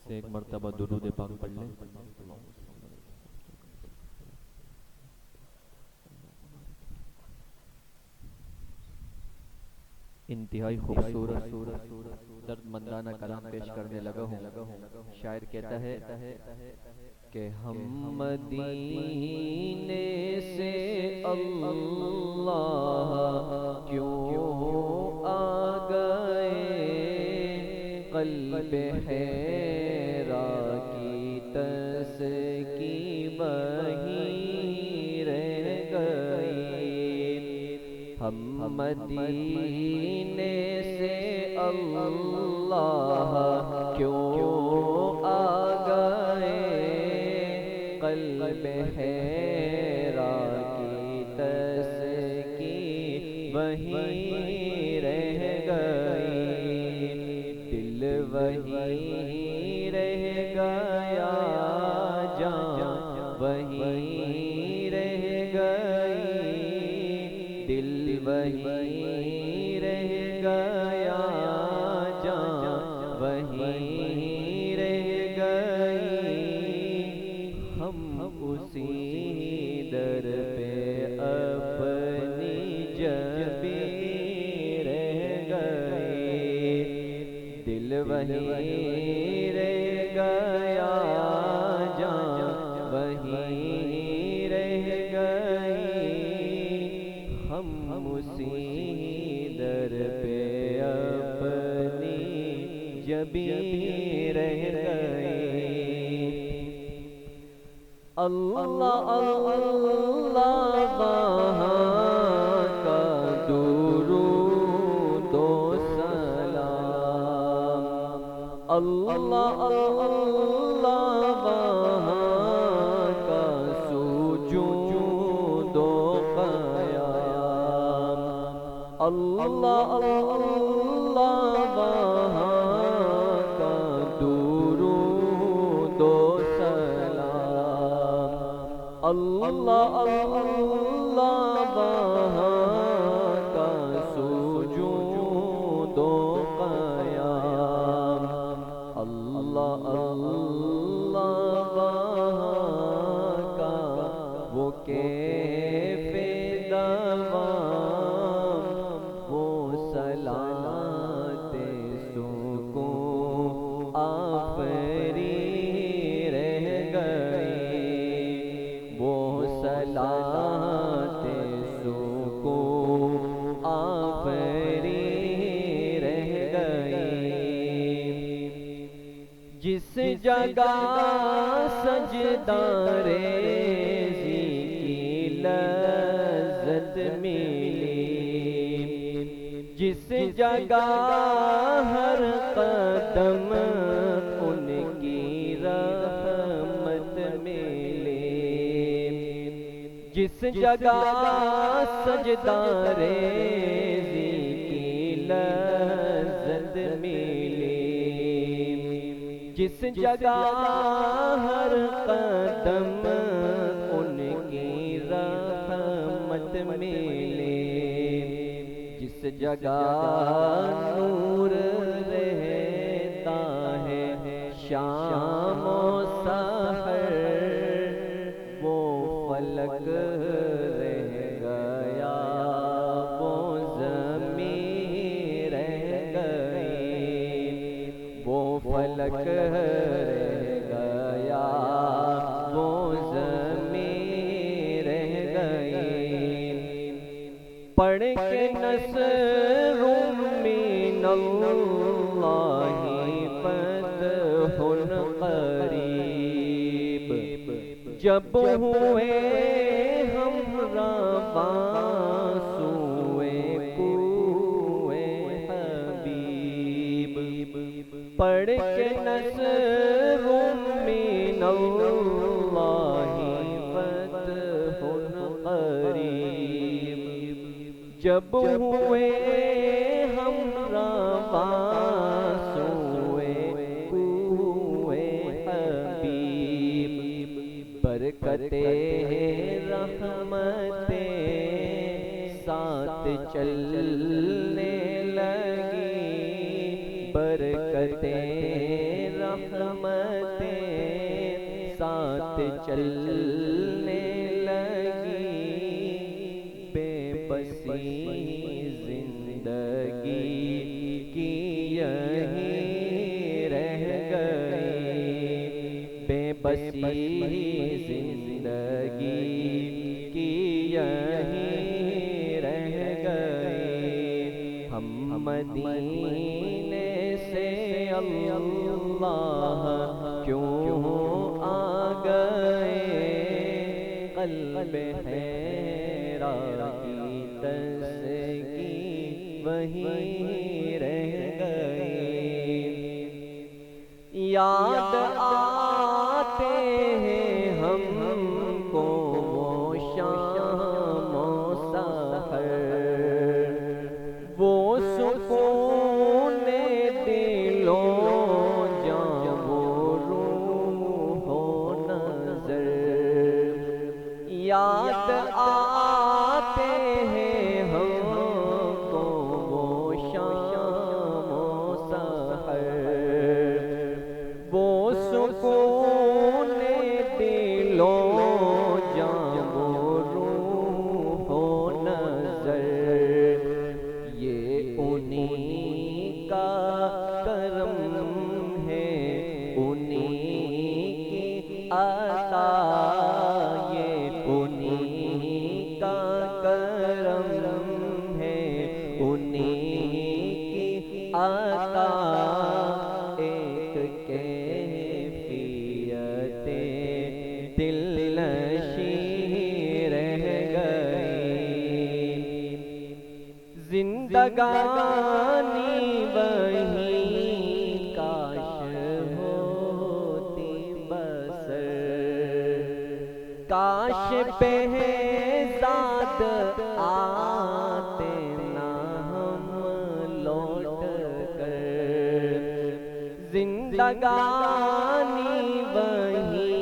سے ایک مرتبہ درود پاک پڑھ لیں۔ انتہائی خوبصورت درد مندانہ کلام پیش کرنے لگا ہوں۔ شاعر کہتا ہے کہ ہم مدینے سے اللہ کیوں آ گئے، قلب حیرا کی تسکی وہیں رہ گئی۔ ہم مدینے سے اللہ کیوں آ گئے، قلب حیرا کی تسکی وہیں رہ گئی، دل وہیں رہ گیا، جان وہیں رہ گئی، دل وہیں رہ گیا، جان وہیں رہ گئی۔ ہم اسی در پہ اپنی جبی رہ گئے، دل وہیں رہ گیا، جان وہیں رہ گئی۔ ہم اسی در پہ اپنی جبی رہ گئے۔ اللہ اللہ وہاں کا درود و سلام، اللہ اللہ وہاں کا سجود و قیام، اللہ اللہ وہاں کا درود و سلام، اللہ اللہ وہاں کا سجود و قیام، اللہ اللہ وہاں کا وہ کیف دوام، وہ صلات سکون آفری رہ گئی، وہ صلات سکون آفری رہ گئی۔ جس جگہ سجدہ ریزی کی لذت ملی، جس جگہ ہر قدم ان کی رحمت ملی، جس جگہ سجدہ ریزی کی لذت ملی، جس جگہ ہر قدم ان کی رحمت ملی، جس جگہ نور رہتا ہے شام و سحر، وہ فلک رہ گیا، وہ زمین رہ گئی، وہ فلک رہ گیا، وہ زمین رہ گئی۔ پڑھ کے نصر من اللہ فتح قریب، جب ہوئے ہم رواں سوئے کوئے حبیب، پڑھ کے نصر من اللہ فتح قریب، جب ہوئے ہم رواں سوئے کوئے حبیب، برکت رحمتیں ساتھ چلنے لگی، برکت رحمتیں چلنے لگی بے بسی زندگی کی یہیں رہ گئی، بے بسی زندگی کی یہیں رہ گئی۔ ہم مدینے سے اللہ کیوں آ گئے، قلب حیرا کی تسکی وہیں رہ گئی۔ یاد آتے ہیں ہم کو وہ شام و سحر، وہ سکون دل و جاں و روح و نظر۔ یاد آتے ہیں ہم کو وہ شام و سحر، وہ سکون دل و جاں و روح و نظر۔ یہ انہی کا کرم ہے، انہی کی عطا، یہ انہی کا کرم ہے، انہی کی عطا۔ ایک کیفیت دل نشیں رہ گئی، زندگانی وہیں کاش ہوتی بسر، کاش بہزاد آتے نہ ہم لوٹ کر، زندگانی وہیں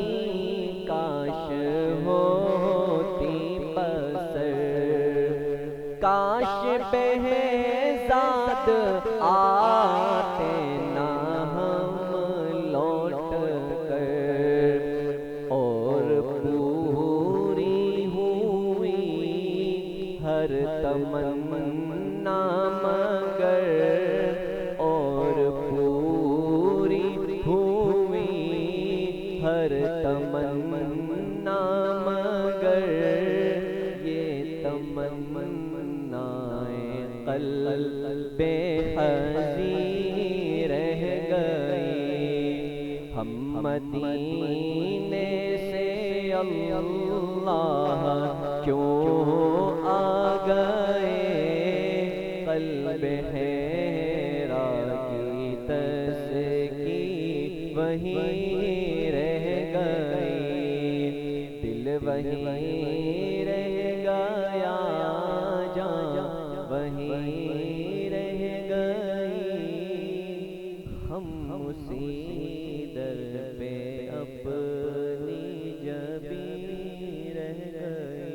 کاش ہوتی بسر، کاش بہزاد آتے نہ ہم لوٹ کر، اور پوری ہوئی ہر تمنا مگر، اور پوری ہوئی ہر تمنا مگر، یہ تمنا قلب حزین رہ گئی۔ ہم مدینے سے اللہ کیوں آ گئے، قلب حیرا کی تسکی وہیں رہ گئی، دل وہیں رہ گیا، جان وہیں رہ گئی۔ ہم اسی در پہ اپنی جبیں رہ گئی۔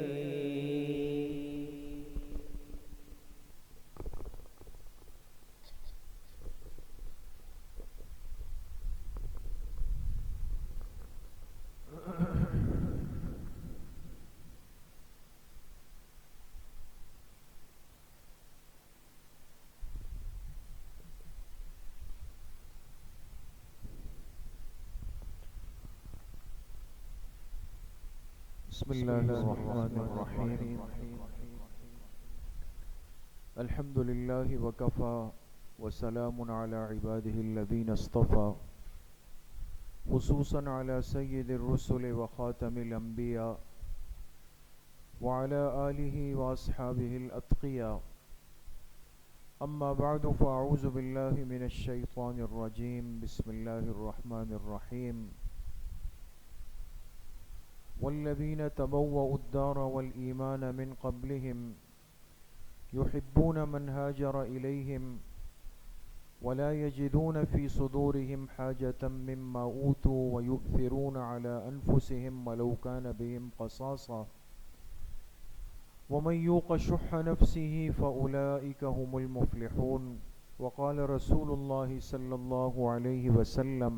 بسم اللہ الرحمن الرحیم، الحمد للہ وکفا وسلام علی عباده الذین اصطفى، خصوصا علی سید الرسل وخاتم الانبیاء وعلى آلہ واصحابہ الاتقیاء۔ اما بعد فاعوذ باللہ من الشیطان الرجیم، بسم اللہ الرحمن الرحیم۔ والذین تبوؤوا الدار والایمان من قبلهم يحبون من هاجر إليهم ولا يجدون في صدورهم حاجة مما أوتوا ويؤثرون على أنفسهم ولو كان بهم خصاصة ومن يوق شح نفسه فأولئك هم المفلحون۔ وقال رسول الله صلى الله عليه وسلم: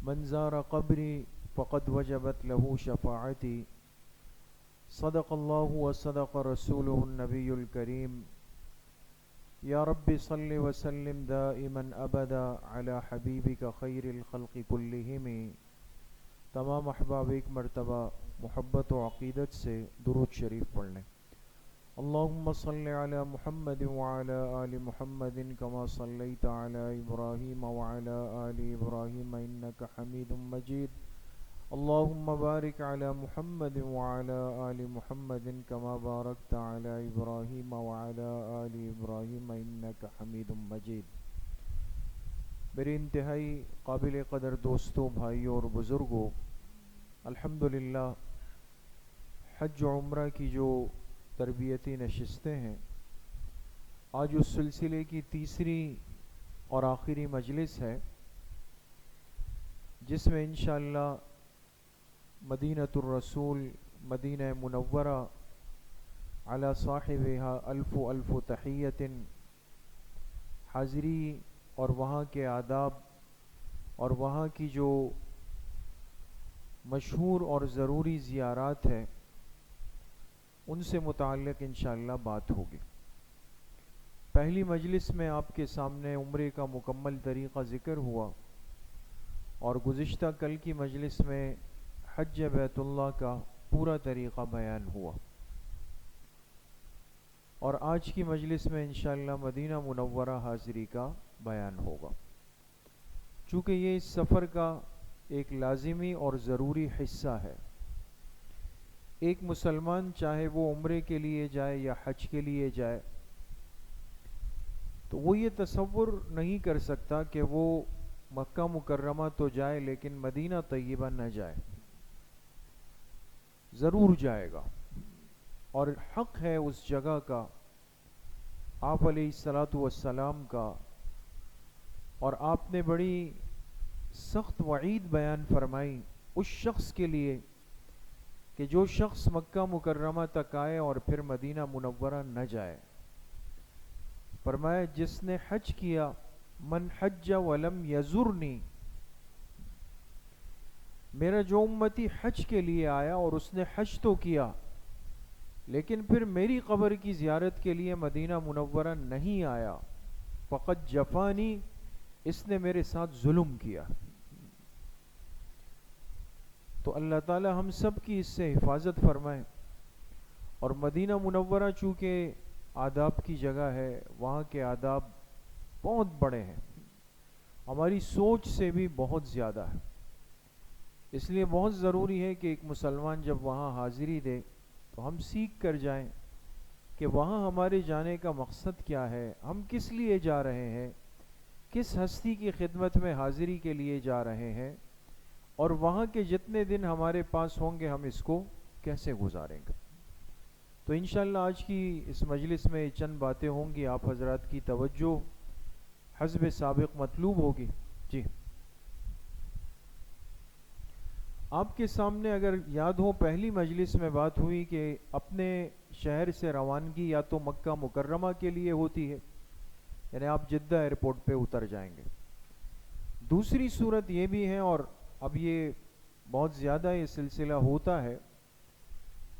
من زار قبری فقد وجبت له شفاعتی صدق اللہ وصدق رسولہ النبی الکریم یا رب صل وسلم دائما ابدا علی حبیبک خیر الخلق کلہم۔ تمام احباب ایک مرتبہ محبت و عقیدت سے درود شریف پڑھ لیں۔ اللہم صل علی محمد وعلی آل محمد کما صلیت علی ابراہیم وعلی آل ابراہیم انک حمید مجید۔ اللہم بارک علی محمد وعلی آل محمد کما بارکت علی ابراہیم وعلی آل ابراہیم انک حمید مجید۔ میرے انتہائی قابل قدر دوستوں، بھائیوں اور بزرگوں، الحمدللہ حج و عمرہ کی جو تربیتی نشستیں ہیں، آج اس سلسلے کی تیسری اور آخری مجلس ہے، جس میں انشاءاللہ مدینۃ الرسول مدینہ منورہ علی صاحبہا الف الف تحیۃ حاضری اور وہاں کے آداب اور وہاں کی جو مشہور اور ضروری زیارات ہیں ان سے متعلق انشاءاللہ بات ہوگی۔ پہلی مجلس میں آپ کے سامنے عمرے کا مکمل طریقہ ذکر ہوا، اور گزشتہ کل کی مجلس میں حج بیت اللہ کا پورا طریقہ بیان ہوا، اور آج کی مجلس میں انشاءاللہ مدینہ منورہ حاضری کا بیان ہوگا، چونکہ یہ اس سفر کا ایک لازمی اور ضروری حصہ ہے۔ ایک مسلمان چاہے وہ عمرے کے لیے جائے یا حج کے لیے جائے، تو وہ یہ تصور نہیں کر سکتا کہ وہ مکہ مکرمہ تو جائے لیکن مدینہ طیبہ نہ جائے۔ ضرور جائے گا، اور حق ہے اس جگہ کا، آپ علیہ الصلاۃ والسلام کا، اور آپ نے بڑی سخت وعید بیان فرمائی اس شخص کے لیے کہ جو شخص مکہ مکرمہ تک آئے اور پھر مدینہ منورہ نہ جائے۔ فرمایا جس نے حج کیا، من حج ولم یزرنی، میرا جو امتی حج کے لیے آیا اور اس نے حج تو کیا لیکن پھر میری قبر کی زیارت کے لیے مدینہ منورہ نہیں آیا، فقط جفانی، اس نے میرے ساتھ ظلم کیا۔ تو اللہ تعالی ہم سب کی اس سے حفاظت فرمائے۔ اور مدینہ منورہ چونکہ آداب کی جگہ ہے، وہاں کے آداب بہت بڑے ہیں، ہماری سوچ سے بھی بہت زیادہ ہے، اس لیے بہت ضروری ہے کہ ایک مسلمان جب وہاں حاضری دے تو ہم سیکھ کر جائیں کہ وہاں ہمارے جانے کا مقصد کیا ہے، ہم کس لیے جا رہے ہیں، کس ہستی کی خدمت میں حاضری کے لیے جا رہے ہیں، اور وہاں کے جتنے دن ہمارے پاس ہوں گے ہم اس کو کیسے گزاریں گے۔ تو انشاءاللہ آج کی اس مجلس میں چند باتیں ہوں گی، آپ حضرات کی توجہ حسب سابق مطلوب ہوگی۔ جی، آپ کے سامنے اگر یاد ہو پہلی مجلس میں بات ہوئی کہ اپنے شہر سے روانگی یا تو مکہ مکرمہ کے لیے ہوتی ہے، یعنی آپ جدہ ایئرپورٹ پہ اتر جائیں گے۔ دوسری صورت یہ بھی ہے، اور اب یہ بہت زیادہ یہ سلسلہ ہوتا ہے،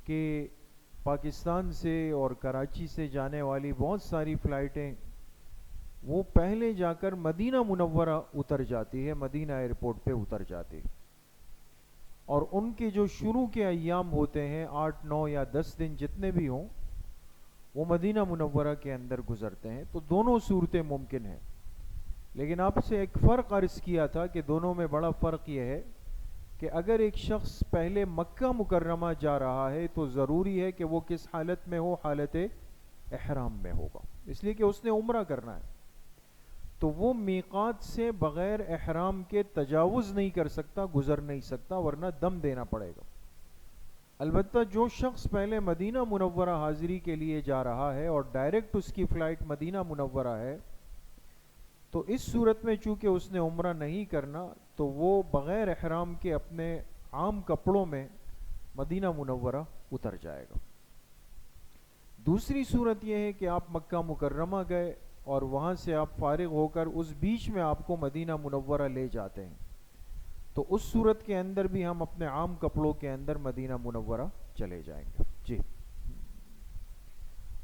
کہ پاکستان سے اور کراچی سے جانے والی بہت ساری فلائٹیں وہ پہلے جا کر مدینہ منورہ اتر جاتی ہے، مدینہ ایئرپورٹ پہ اتر جاتی ہے، اور ان کے جو شروع کے ایام ہوتے ہیں 8 9 یا 10 دن جتنے بھی ہوں وہ مدینہ منورہ کے اندر گزرتے ہیں۔ تو دونوں صورتیں ممکن ہیں، لیکن آپ سے ایک فرق عرض کیا تھا کہ دونوں میں بڑا فرق یہ ہے کہ اگر ایک شخص پہلے مکہ مکرمہ جا رہا ہے تو ضروری ہے کہ وہ کس حالت میں ہو، حالت احرام میں ہوگا، اس لیے کہ اس نے عمرہ کرنا ہے، تو وہ میقات سے بغیر احرام کے تجاوز نہیں کر سکتا، گزر نہیں سکتا، ورنہ دم دینا پڑے گا۔ البتہ جو شخص پہلے مدینہ منورہ حاضری کے لیے جا رہا ہے اور ڈائریکٹ اس کی فلائٹ مدینہ منورہ ہے، تو اس صورت میں چونکہ اس نے عمرہ نہیں کرنا تو وہ بغیر احرام کے اپنے عام کپڑوں میں مدینہ منورہ اتر جائے گا۔ دوسری صورت یہ ہے کہ آپ مکہ مکرمہ گئے اور وہاں سے آپ فارغ ہو کر اس بیچ میں آپ کو مدینہ منورہ لے جاتے ہیں، تو اس صورت کے اندر بھی ہم اپنے عام کپڑوں کے اندر مدینہ منورہ چلے جائیں گے. جی.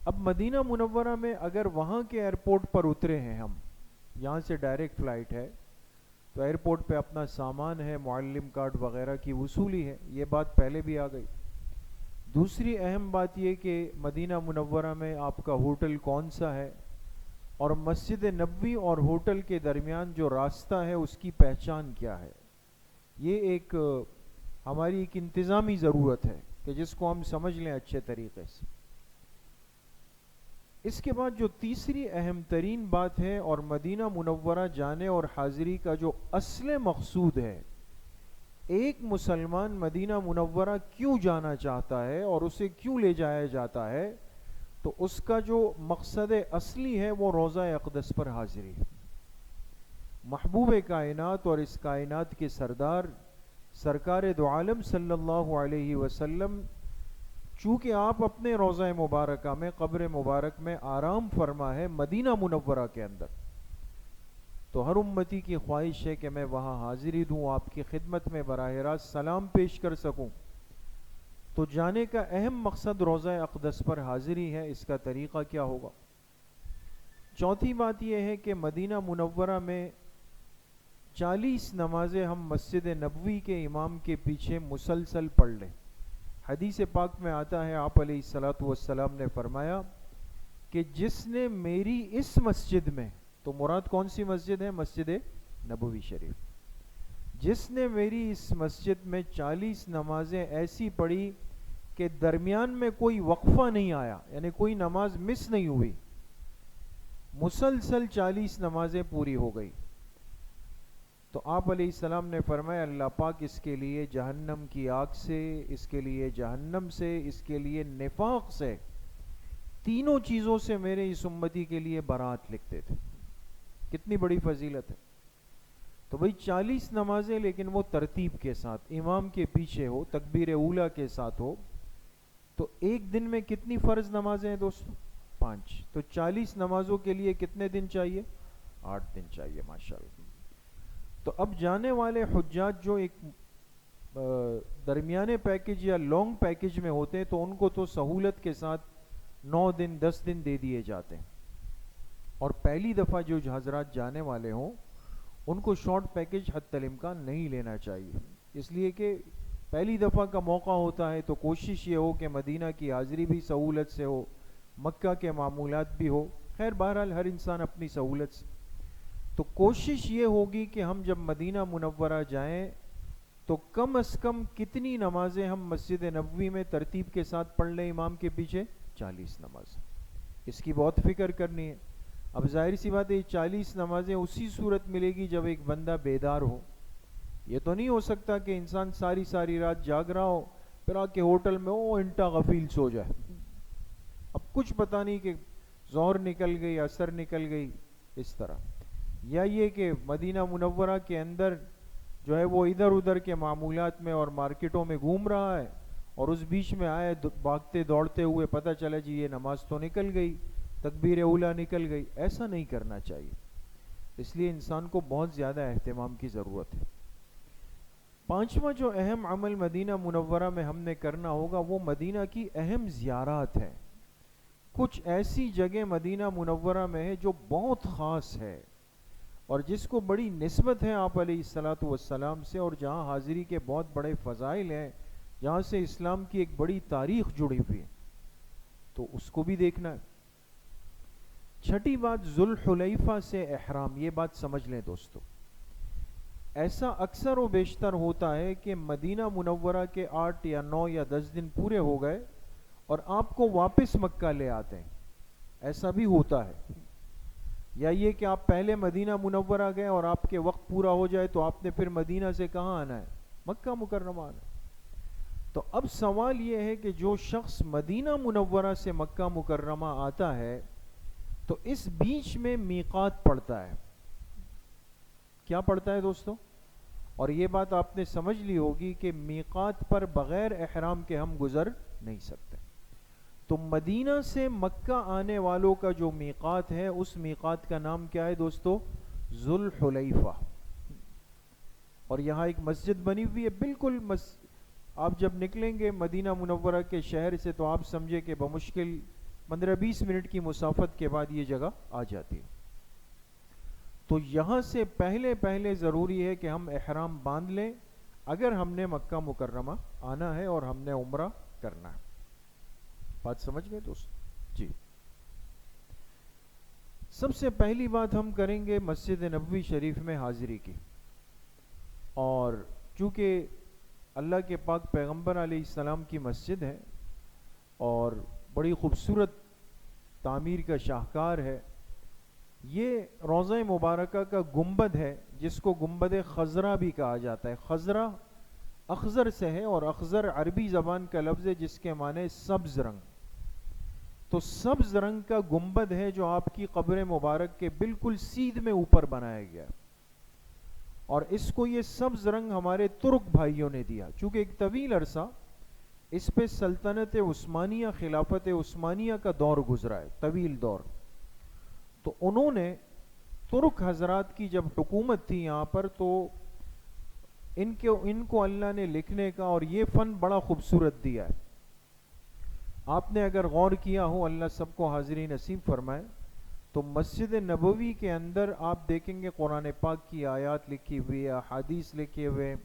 اب مدینہ منورہ میں اگر وہاں کے ایئرپورٹ پر اترے ہیں ہم، یہاں سے ڈائریکٹ فلائٹ ہے، تو ایئرپورٹ پہ اپنا سامان ہے، معلم کارڈ وغیرہ کی وصولی ہے، یہ بات پہلے بھی آ گئی. دوسری اہم بات یہ کہ مدینہ منورہ میں آپ کا ہوٹل کون سا ہے، اور مسجد نبوی اور ہوٹل کے درمیان جو راستہ ہے اس کی پہچان کیا ہے. یہ ایک ہماری ایک انتظامی ضرورت ہے کہ جس کو ہم سمجھ لیں اچھے طریقے سے. اس کے بعد جو تیسری اہم ترین بات ہے، اور مدینہ منورہ جانے اور حاضری کا جو اصل مقصود ہے، ایک مسلمان مدینہ منورہ کیوں جانا چاہتا ہے اور اسے کیوں لے جایا جاتا ہے، تو اس کا جو مقصد اصلی ہے وہ روضہ اقدس پر حاضری ہے. محبوب کائنات اور اس کائنات کے سردار سرکار دو عالم صلی اللہ علیہ وسلم، چونکہ آپ اپنے روضہ مبارکہ میں، قبر مبارک میں آرام فرما ہے مدینہ منورہ کے اندر، تو ہر امتی کی خواہش ہے کہ میں وہاں حاضری دوں، آپ کی خدمت میں براہ راست سلام پیش کر سکوں. تو جانے کا اہم مقصد روضہ اقدس پر حاضری ہے. اس کا طریقہ کیا ہوگا؟ چوتھی بات یہ ہے کہ مدینہ منورہ میں 40 نمازیں ہم مسجد نبوی کے امام کے پیچھے مسلسل پڑھ لیں. حدیث پاک میں آتا ہے، آپ علیہ الصلاۃ والسلام نے فرمایا کہ جس نے میری اس مسجد میں، تو مراد کون سی مسجد ہے؟ مسجد نبوی شریف. جس نے میری اس مسجد میں 40 نمازیں ایسی پڑھی کہ درمیان میں کوئی وقفہ نہیں آیا، یعنی کوئی نماز مس نہیں ہوئی، مسلسل 40 نمازیں پوری ہو گئی، تو آپ علیہ السلام نے فرمایا اللہ پاک اس کے لیے جہنم کی آگ سے، اس کے لیے جہنم سے، اس کے لیے نفاق سے، تینوں چیزوں سے میرے اس امتی کے لیے برات لکھتے تھے. کتنی بڑی فضیلت ہے. تو بھئی 40 نمازیں، لیکن وہ ترتیب کے ساتھ، امام کے پیچھے ہو، تکبیر اولیٰ کے ساتھ ہو. تو ایک دن میں کتنی فرض نمازیں ہیں دوستو؟ 5. تو 40 نمازوں کے لیے کتنے دن چاہیے؟ 8 دن چاہیے. ماشاءاللہ. تو اب جانے والے حجاج جو ایک درمیانے پیکج یا لانگ پیکج میں ہوتے ہیں، تو ان کو تو سہولت کے ساتھ 9 دن 10 دن دے دیے جاتے ہیں، اور پہلی دفعہ جو حضرات جانے والے ہوں ان کو شارٹ پیکج حتی الامکان نہیں لینا چاہیے، اس لیے کہ پہلی دفعہ کا موقع ہوتا ہے. تو کوشش یہ ہو کہ مدینہ کی حاضری بھی سہولت سے ہو، مکہ کے معمولات بھی ہو. خیر بہرحال ہر انسان اپنی سہولت سے. تو کوشش یہ ہوگی کہ ہم جب مدینہ منورہ جائیں تو کم از کم کتنی نمازیں ہم مسجد نبوی میں ترتیب کے ساتھ پڑھ لیں امام کے پیچھے؟ 40 نماز. اس کی بہت فکر کرنی ہے. اب ظاہر سی بات ہے یہ 40 نمازیں اسی صورت ملے گی جب ایک بندہ بیدار ہو. یہ تو نہیں ہو سکتا کہ انسان ساری رات جاگ رہا ہو، پھر آ کے ہوٹل میں انٹا غفیل سو جائے. اب کچھ پتہ نہیں کہ ظہر نکل گئی، عصر نکل گئی، اس طرح. یا یہ کہ مدینہ منورہ کے اندر جو ہے وہ ادھر ادھر کے معمولات میں اور مارکیٹوں میں گھوم رہا ہے، اور اس بیچ میں آئے بھاگتے دوڑتے ہوئے پتہ چلا جی یہ نماز تو نکل گئی، تکبیر اولیٰ نکل گئی. ایسا نہیں کرنا چاہیے. اس لیے انسان کو بہت زیادہ اہتمام کی ضرورت ہے. 5واں جو اہم عمل مدینہ منورہ میں ہم نے کرنا ہوگا وہ مدینہ کی اہم زیارات ہیں. کچھ ایسی جگہ مدینہ منورہ میں ہے جو بہت خاص ہے اور جس کو بڑی نسبت ہے آپ علیہ الصلاۃ والسلام سے، اور جہاں حاضری کے بہت بڑے فضائل ہیں، جہاں سے اسلام کی ایک بڑی تاریخ جڑی ہوئی ہے، تو اس کو بھی دیکھنا ہے. چھٹی بات ذوالحلیفہ سے احرام. یہ بات سمجھ لیں دوستو، ایسا اکثر و بیشتر ہوتا ہے کہ مدینہ منورہ کے 8 یا 9 یا 10 دن پورے ہو گئے اور آپ کو واپس مکہ لے آتے ہیں. ایسا بھی ہوتا ہے. یا یہ کہ آپ پہلے مدینہ منورہ گئے اور آپ کے وقت پورا ہو جائے تو آپ نے پھر مدینہ سے کہاں آنا ہے؟ مکہ مکرمہ آنا ہے. تو اب سوال یہ ہے کہ جو شخص مدینہ منورہ سے مکہ مکرمہ آتا ہے تو اس بیچ میں میقات پڑتا ہے. کیا پڑتا ہے دوستو؟ اور یہ بات آپ نے سمجھ لی ہوگی کہ میقات پر بغیر احرام کے ہم گزر نہیں سکتے. تو مدینہ سے مکہ آنے والوں کا جو میقات ہے اس میقات کا نام کیا ہے دوستو؟ ذوالحلیفہ. اور یہاں ایک مسجد بنی ہوئی ہے بالکل آپ جب نکلیں گے مدینہ منورہ کے شہر سے تو آپ سمجھے کہ بمشکل 15-20 منٹ کی مسافت کے بعد یہ جگہ آ جاتی ہے. تو یہاں سے پہلے ضروری ہے کہ ہم احرام باندھ لیں اگر ہم نے مکہ مکرمہ آنا ہے اور ہم نے عمرہ کرنا ہے. بات سمجھ گئے دوست؟ جی. سب سے پہلی بات ہم کریں گے مسجد نبوی شریف میں حاضری کی. اور چونکہ اللہ کے پاک پیغمبر علیہ السلام کی مسجد ہے اور بڑی خوبصورت تعمیر کا شاہکار ہے، یہ روضہ مبارکہ کا گنبد ہے جس کو گنبد خضرا بھی کہا جاتا ہے. خضرا اخضر سے ہے اور اخضر عربی زبان کا لفظ ہے جس کے معنی سبز رنگ. تو سبز رنگ کا گنبد ہے جو آپ کی قبر مبارک کے بالکل سیدھ میں اوپر بنایا گیا، اور اس کو یہ سبز رنگ ہمارے ترک بھائیوں نے دیا چونکہ ایک طویل عرصہ اس پہ سلطنت عثمانیہ خلافت عثمانیہ کا دور گزرا ہے، طویل دور. تو انہوں نے ترک حضرات کی جب حکومت تھی یہاں پر تو ان کو اللہ نے لکھنے کا اور یہ فن بڑا خوبصورت دیا ہے. آپ نے اگر غور کیا ہو، اللہ سب کو حاضری نصیب فرمائے، تو مسجد نبوی کے اندر آپ دیکھیں گے قرآن پاک کی آیات لکھی ہوئی، احادیث لکھے ہوئے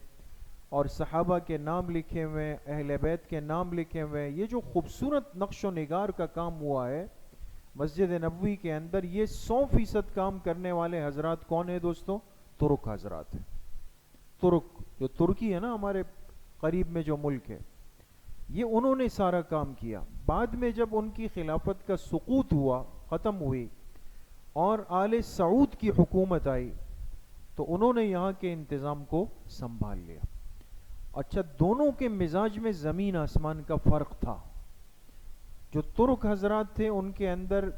اور صحابہ کے نام لکھے ہوئے، اہل بیت کے نام لکھے ہوئے. یہ جو خوبصورت نقش و نگار کا کام ہوا ہے مسجد نبوی کے اندر، یہ 100% کام کرنے والے حضرات کون ہیں دوستو؟ ترک حضرات ہیں. ترک جو ترکی ہے نا ہمارے قریب میں جو ملک ہے، یہ انہوں نے سارا کام کیا. بعد میں جب ان کی خلافت کا سقوط ہوا، ختم ہوئی، اور آل سعود کی حکومت آئی تو انہوں نے یہاں کے انتظام کو سنبھال لیا. اچھا، دونوں کے مزاج میں زمین آسمان کا فرق تھا. جو ترک حضرات تھے ان کے اندر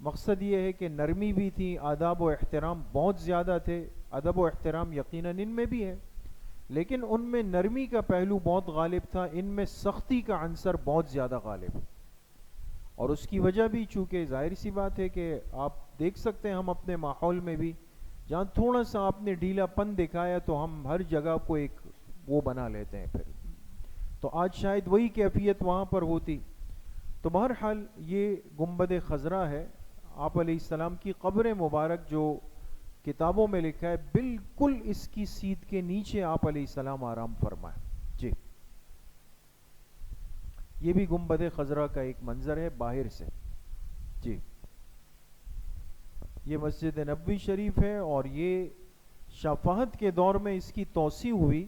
مقصد یہ ہے کہ نرمی بھی تھی، آداب و احترام بہت زیادہ تھے. ادب و احترام یقیناً ان میں بھی ہے، لیکن ان میں نرمی کا پہلو بہت غالب تھا، ان میں سختی کا عنصر بہت زیادہ غالب. اور اس کی وجہ بھی چونکہ ظاہر سی بات ہے کہ آپ دیکھ سکتے ہیں ہم اپنے ماحول میں بھی جہاں تھوڑا سا آپ نے ڈھیلا پن دکھایا تو ہم ہر جگہ کو ایک وہ بنا لیتے ہیں پھر. تو آج شاید وہی کیفیت وہاں پر ہوتی. تو بہرحال یہ گنبد خضرا ہے، آپ علیہ السلام کی قبر مبارک جو کتابوں میں لکھا ہے بالکل اس کی سیدھ کے نیچے آپ علیہ السلام آرام فرمائے. جی، یہ بھی گنبد خضرا کا ایک منظر ہے باہر سے. جی، یہ مسجد نبوی شریف ہے اور یہ شاہ فہد کے دور میں اس کی توسیع ہوئی.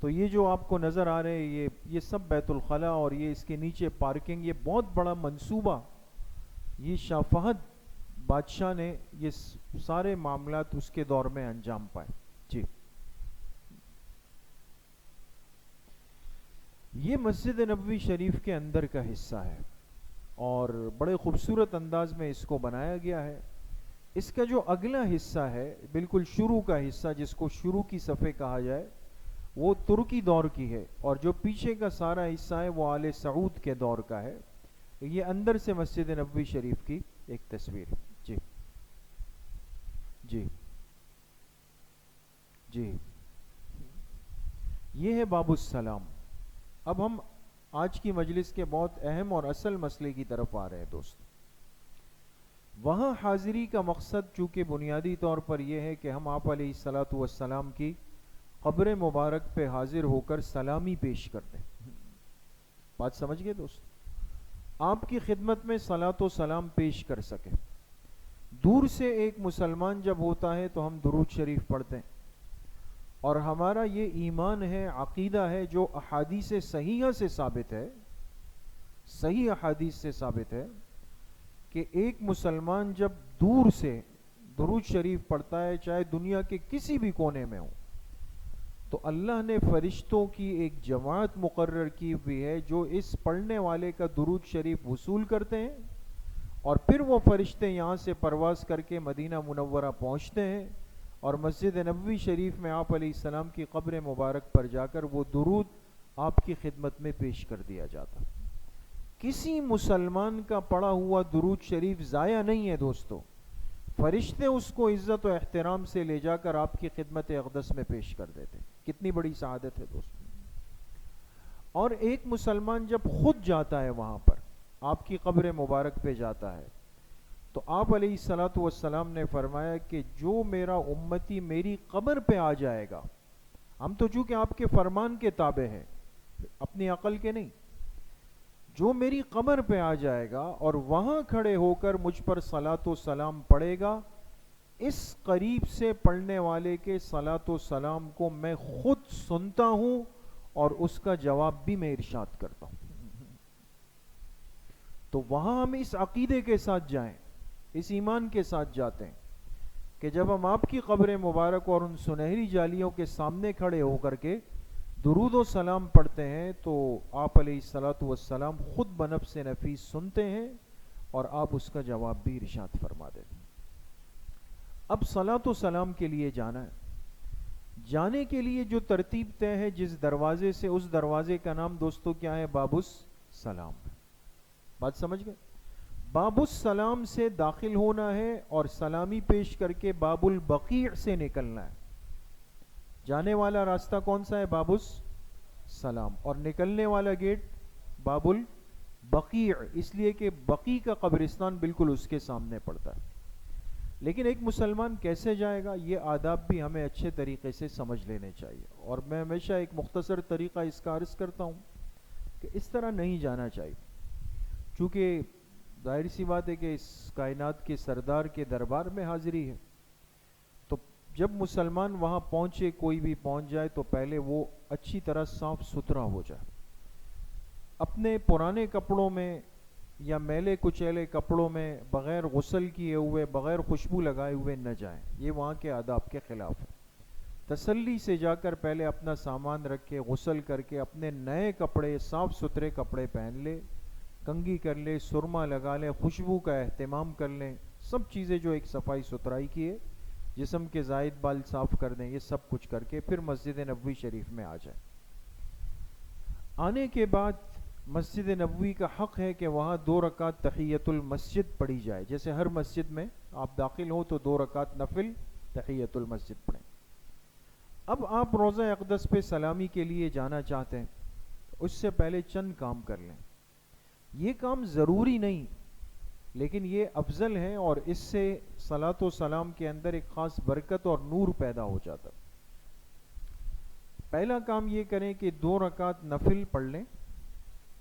تو یہ جو آپ کو نظر آ رہے ہیں یہ سب بیت الخلاء اور یہ اس کے نیچے پارکنگ، یہ بہت بڑا منصوبہ یہ شاہ فہد بادشاہ نے یہ سارے معاملات اس کے دور میں انجام پائے. جی، یہ مسجد نبوی شریف کے اندر کا حصہ ہے اور بڑے خوبصورت انداز میں اس کو بنایا گیا ہے. اس کا جو اگلا حصہ ہے بالکل شروع کا حصہ جس کو شروع کی صفحے کہا جائے وہ ترکی دور کی ہے، اور جو پیچھے کا سارا حصہ ہے وہ آل سعود کے دور کا ہے. یہ اندر سے مسجد نبوی شریف کی ایک تصویر. جی جی جی، یہ ہے باب السلام. اب ہم آج کی مجلس کے بہت اہم اور اصل مسئلے کی طرف آ رہے ہیں دوست. وہاں حاضری کا مقصد چونکہ بنیادی طور پر یہ ہے کہ ہم آپ علیہ الصلاۃ والسلام کی قبر مبارک پہ حاضر ہو کر سلامی پیش کر دیں. بات سمجھ گئے دوست؟ آپ کی خدمت میں صلاۃ و سلام پیش کر سکیں. دور سے ایک مسلمان جب ہوتا ہے تو ہم درود شریف پڑھتے ہیں، اور ہمارا یہ ایمان ہے، عقیدہ ہے جو احادیث صحیحہ سے ثابت ہے، صحیح احادیث سے ثابت ہے کہ ایک مسلمان جب دور سے درود شریف پڑھتا ہے چاہے دنیا کے کسی بھی کونے میں ہو تو اللہ نے فرشتوں کی ایک جماعت مقرر کی ہوئی ہے جو اس پڑھنے والے کا درود شریف وصول کرتے ہیں، اور پھر وہ فرشتے یہاں سے پرواز کر کے مدینہ منورہ پہنچتے ہیں اور مسجد نبوی شریف میں آپ علیہ السلام کی قبر مبارک پر جا کر وہ درود آپ کی خدمت میں پیش کر دیا جاتا. کسی مسلمان کا پڑھا ہوا درود شریف ضائع نہیں ہے دوستو. فرشتے اس کو عزت و احترام سے لے جا کر آپ کی خدمت اقدس میں پیش کر دیتے. کتنی بڑی سعادت ہے دوستو. اور ایک مسلمان جب خود جاتا ہے وہاں پر، آپ کی قبر مبارک پہ جاتا ہے، تو آپ علیہ الصلاۃ والسلام نے فرمایا کہ جو میرا امتی میری قبر پہ آ جائے گا، ہم تو چونکہ آپ کے فرمان کے تابع ہیں، اپنی عقل کے نہیں، جو میری قبر پہ آ جائے گا اور وہاں کھڑے ہو کر مجھ پر صلاۃ و سلام پڑھے گا، اس قریب سے پڑھنے والے کے صلاۃ و سلام کو میں خود سنتا ہوں اور اس کا جواب بھی میں ارشاد کرتا ہوں. تو وہاں ہم اس عقیدے کے ساتھ جائیں، اس ایمان کے ساتھ جاتے ہیں کہ جب ہم آپ کی قبر مبارک اور ان سنہری جالیوں کے سامنے کھڑے ہو کر کے درود و سلام پڑھتے ہیں تو آپ علیہ الصلاۃ والسلام خود بنفس نفیس سنتے ہیں اور آپ اس کا جواب بھی ارشاد فرما دیتے ہیں. اب صلاۃ و سلام کے لیے جانا ہے. جانے کے لیے جو ترتیب طے ہے جس دروازے سے، اس دروازے کا نام دوستو کیا ہے؟ باب السلام. بات سمجھ گئے؟ باب السلام سے داخل ہونا ہے اور سلامی پیش کر کے باب البقیع سے نکلنا ہے. جانے والا راستہ کون سا ہے؟ باب السلام. اور نکلنے والا گیٹ باب البقیع، اس لیے کہ بقیع کا قبرستان بالکل اس کے سامنے پڑتا ہے. لیکن ایک مسلمان کیسے جائے گا؟ یہ آداب بھی ہمیں اچھے طریقے سے سمجھ لینے چاہیے. اور میں ہمیشہ ایک مختصر طریقہ اس کا عرض کرتا ہوں کہ اس طرح نہیں جانا چاہیے، چونکہ ظاہر سی بات ہے کہ اس کائنات کے سردار کے دربار میں حاضری ہے. تو جب مسلمان وہاں پہنچے، کوئی بھی پہنچ جائے، تو پہلے وہ اچھی طرح صاف ستھرا ہو جائے. اپنے پرانے کپڑوں میں یا میلے کچیلے کپڑوں میں بغیر غسل کیے ہوئے، بغیر خوشبو لگائے ہوئے نہ جائیں. یہ وہاں کے آداب کے خلاف ہے. تسلی سے جا کر پہلے اپنا سامان رکھ کے غسل کر کے اپنے نئے کپڑے، صاف ستھرے کپڑے پہن لے، کنگھی کر لے، سرما لگا لے، خوشبو کا اہتمام کر لیں. سب چیزیں جو ایک صفائی ستھرائی کی ہے، جسم کے زائد بال صاف کر دیں، یہ سب کچھ کر کے پھر مسجد نبوی شریف میں آ جائیں. آنے کے بعد مسجد نبوی کا حق ہے کہ وہاں 2 رکعت تحیۃ المسجد پڑھی جائے. جیسے ہر مسجد میں آپ داخل ہو تو 2 رکعت نفل تحیۃ المسجد پڑھیں. اب آپ روضہ اقدس پہ سلامی کے لیے جانا چاہتے ہیں، اس سے پہلے چند کام کر لیں. یہ کام ضروری نہیں لیکن یہ افضل ہے، اور اس سے صلاۃ و سلام کے اندر ایک خاص برکت اور نور پیدا ہو جاتا. پہلا کام یہ کریں کہ 2 رکعت نفل پڑھ لیں،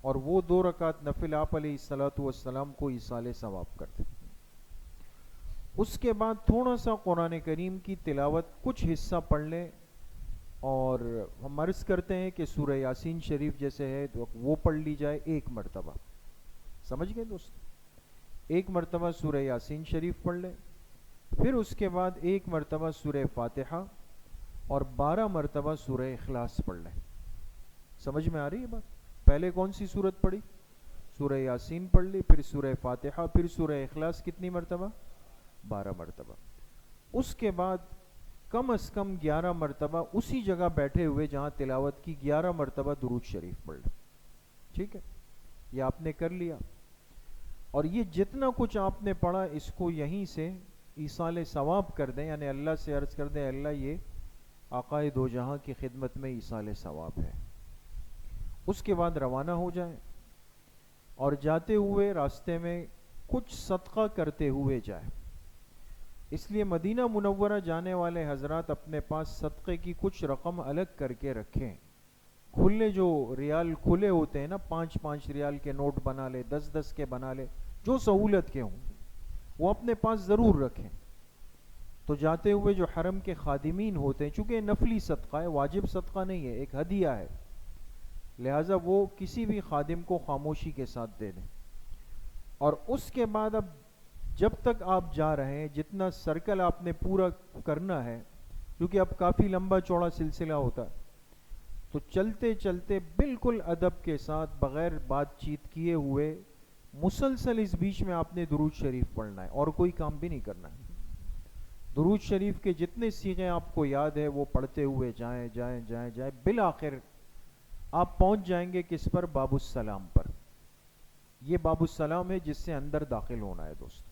اور وہ 2 رکعت نفل آپ علیہ الصلاۃ والسلام کو ایصال ثواب کرتے. اس کے بعد تھوڑا سا قرآن کریم کی تلاوت کچھ حصہ پڑھ لیں، اور ہم عرض کرتے ہیں کہ سورہ یاسین شریف جیسے ہے تو وہ پڑھ لی جائے 1 مرتبہ. سمجھ گئے دوست؟ 1 مرتبہ سورہ یاسین شریف پڑھ لیں، پھر اس کے بعد 1 مرتبہ سورہ فاتحہ اور 12 مرتبہ سورہ اخلاص پڑھ لیں. سمجھ میں آ رہی ہے بات؟ پہلے کون سی سورت پڑھی؟ سورہ یاسین پڑھ لی، پھر سورہ فاتحہ، پھر سورہ اخلاص کتنی مرتبہ؟ 12 مرتبہ. اس کے بعد کم از کم 11 مرتبہ اسی جگہ بیٹھے ہوئے جہاں تلاوت کی 11 مرتبہ درود شریف پڑھ لیں. ٹھیک ہے؟ یہ آپ نے کر لیا، اور یہ جتنا کچھ آپ نے پڑھا اس کو یہیں سے ایصال ثواب کر دیں، یعنی اللہ سے عرض کر دیں اللہ یہ آقائے دو جہاں کی خدمت میں ایصال ثواب ہے. اس کے بعد روانہ ہو جائیں، اور جاتے ہوئے راستے میں کچھ صدقہ کرتے ہوئے جائیں. اس لیے مدینہ منورہ جانے والے حضرات اپنے پاس صدقے کی کچھ رقم الگ کر کے رکھیں. کھلے جو ریال کھلے ہوتے ہیں نا، 5 ریال کے نوٹ بنا لے، 10 کے بنا لے، جو سہولت کے ہوں وہ اپنے پاس ضرور رکھیں. تو جاتے ہوئے جو حرم کے خادمین ہوتے ہیں، چونکہ نفلی صدقہ ہے، واجب صدقہ نہیں ہے، ایک ہدیہ ہے، لہٰذا وہ کسی بھی خادم کو خاموشی کے ساتھ دے دیں. اور اس کے بعد اب جب تک آپ جا رہے ہیں جتنا سرکل آپ نے پورا کرنا ہے، کیونکہ اب کافی لمبا چوڑا سلسلہ ہوتا ہے، تو چلتے چلتے بالکل ادب کے ساتھ بغیر بات چیت کیے ہوئے مسلسل اس بیچ میں آپ نے درود شریف پڑھنا ہے، اور کوئی کام بھی نہیں کرنا ہے. درود شریف کے جتنے صیغے آپ کو یاد ہے وہ پڑھتے ہوئے جائیں جائیں جائیں جائیں. بالآخر آپ پہنچ جائیں گے کس پر؟ باب السلام پر. یہ باب السلام ہے جس سے اندر داخل ہونا ہے دوست.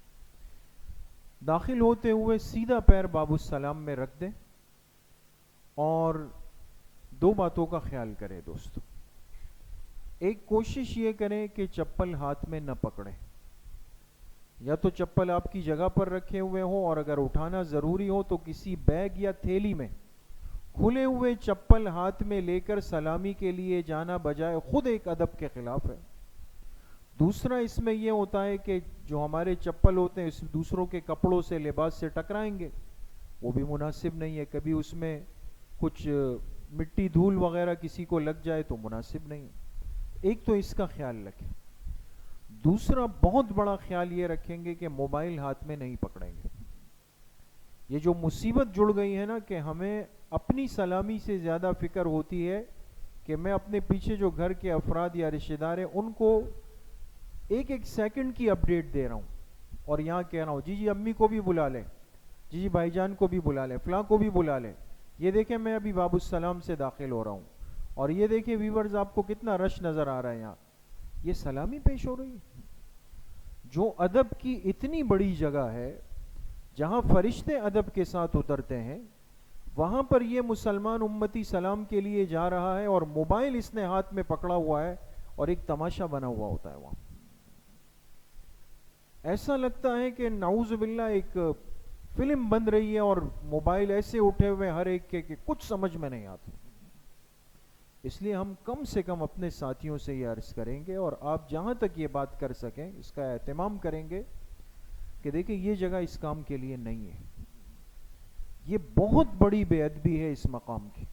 داخل ہوتے ہوئے سیدھا پیر باب السلام میں رکھ دیں اور دو باتوں کا خیال کریں دوستو. ایک کوشش یہ کریں کہ چپل ہاتھ میں نہ پکڑیں، یا تو چپل آپ کی جگہ پر رکھے ہوئے ہو، اور اگر اٹھانا ضروری ہو تو کسی بیگ یا تھیلی میں کھلے ہوئے چپل ہاتھ میں لے کر سلامی کے لیے جانا بجائے خود ایک ادب کے خلاف ہے. دوسرا اس میں یہ ہوتا ہے کہ جو ہمارے چپل ہوتے ہیں اس دوسروں کے کپڑوں سے لباس سے ٹکرائیں گے، وہ بھی مناسب نہیں ہے. کبھی اس میں کچھ مٹی دھول وغیرہ کسی کو لگ جائے تو مناسب نہیں ہے. ایک تو اس کا خیال رکھیں. دوسرا بہت بڑا خیال یہ رکھیں گے کہ موبائل ہاتھ میں نہیں پکڑیں گے. یہ جو مصیبت جڑ گئی ہے نا کہ ہمیں اپنی سلامی سے زیادہ فکر ہوتی ہے کہ میں اپنے پیچھے جو گھر کے افراد یا رشتہ دار ہیں ان کو ایک ایک سیکنڈ کی اپڈیٹ دے رہا ہوں، اور یہاں کہہ رہا ہوں جی امی کو بھی بلا لیں، جی بھائی جان کو بھی بلا لیں، فلاں کو بھی بلا لیں، یہ دیکھیں میں ابھی باب السلام سے داخل ہو رہا ہوں، اور یہ دیکھیں ویورز آپ کو کتنا رش نظر آ رہا ہے یہاں. یہ سلامی پیش ہو رہی ہے. جو ادب کی اتنی بڑی جگہ ہے جہاں فرشتے ادب کے ساتھ اترتے ہیں، وہاں پر یہ مسلمان امتی سلام کے لیے جا رہا ہے اور موبائل اس نے ہاتھ میں پکڑا ہوا ہے اور ایک تماشا بنا ہوا ہوتا ہے. وہاں ایسا لگتا ہے کہ نعوذ باللہ ایک فلم بن رہی ہے اور موبائل ایسے اٹھے ہوئے ہر ایک کے کہ کچھ سمجھ میں نہیں آتا. اس لیے ہم کم سے کم اپنے ساتھیوں سے یہ عرض کریں گے، اور آپ جہاں تک یہ بات کر سکیں اس کا اہتمام کریں گے کہ دیکھیں یہ جگہ اس کام کے لیے نہیں ہے. یہ بہت بڑی بے ادبی ہے اس مقام کی،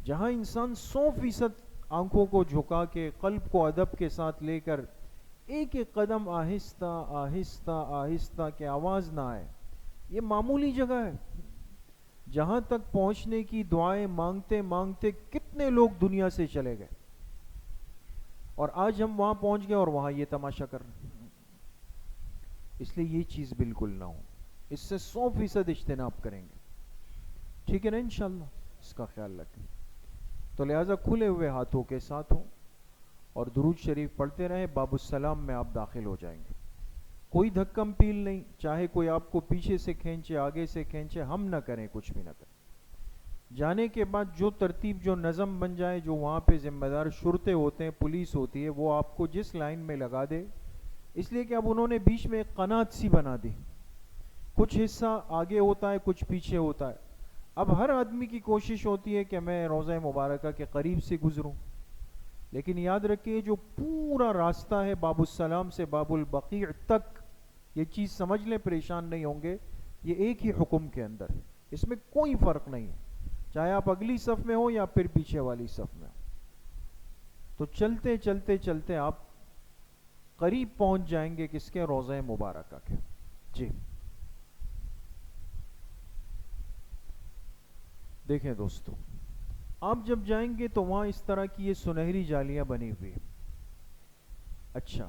جہاں انسان 100% آنکھوں کو جھکا کے قلب کو ادب کے ساتھ لے کر ایک ایک قدم آہستہ آہستہ آہستہ کہ آواز نہ آئے. یہ معمولی جگہ ہے جہاں تک پہنچنے کی دعائیں مانگتے مانگتے کتنے لوگ دنیا سے چلے گئے، اور آج ہم وہاں پہنچ گئے اور وہاں یہ تماشا کر رہے ہیں. اس لیے یہ چیز بالکل نہ ہو، اس سے 100% اجتناب کریں گے. ٹھیک ہے نا؟ انشاءاللہ اس کا خیال رکھیں. تو لہٰذا کھلے ہوئے ہاتھوں کے ساتھ ہوں اور درود شریف پڑھتے رہیں. باب السلام میں آپ داخل ہو جائیں گے. کوئی دھکم پیل نہیں، چاہے کوئی آپ کو پیچھے سے کھینچے آگے سے کھینچے، ہم نہ کریں، کچھ بھی نہ کریں. جانے کے بعد جو ترتیب جو نظم بن جائے، جو وہاں پہ ذمہ دار شرطے ہوتے ہیں، پولیس ہوتی ہے، وہ آپ کو جس لائن میں لگا دے. اس لیے کہ اب انہوں نے بیچ میں ایک قنات سی بنا دی، کچھ حصہ آگے ہوتا ہے کچھ پیچھے ہوتا ہے. اب ہر آدمی کی کوشش ہوتی ہے کہ میں روضہ مبارکہ کے قریب سے گزروں، لیکن یاد رکھیے جو پورا راستہ ہے باب السلام سے باب البقیع تک، یہ چیز سمجھ لیں، پریشان نہیں ہوں گے. یہ ایک ہی حکم کے اندر ہے، اس میں کوئی فرق نہیں ہے، چاہے آپ اگلی صف میں ہو یا پھر پیچھے والی صف میں ہو. تو چلتے چلتے چلتے آپ قریب پہنچ جائیں گے کس کے؟ روضہ مبارکہ کے. جی دیکھیں دوستو، آپ جب جائیں گے تو وہاں اس طرح کی یہ سنہری جالیاں بنی ہوئی. اچھا،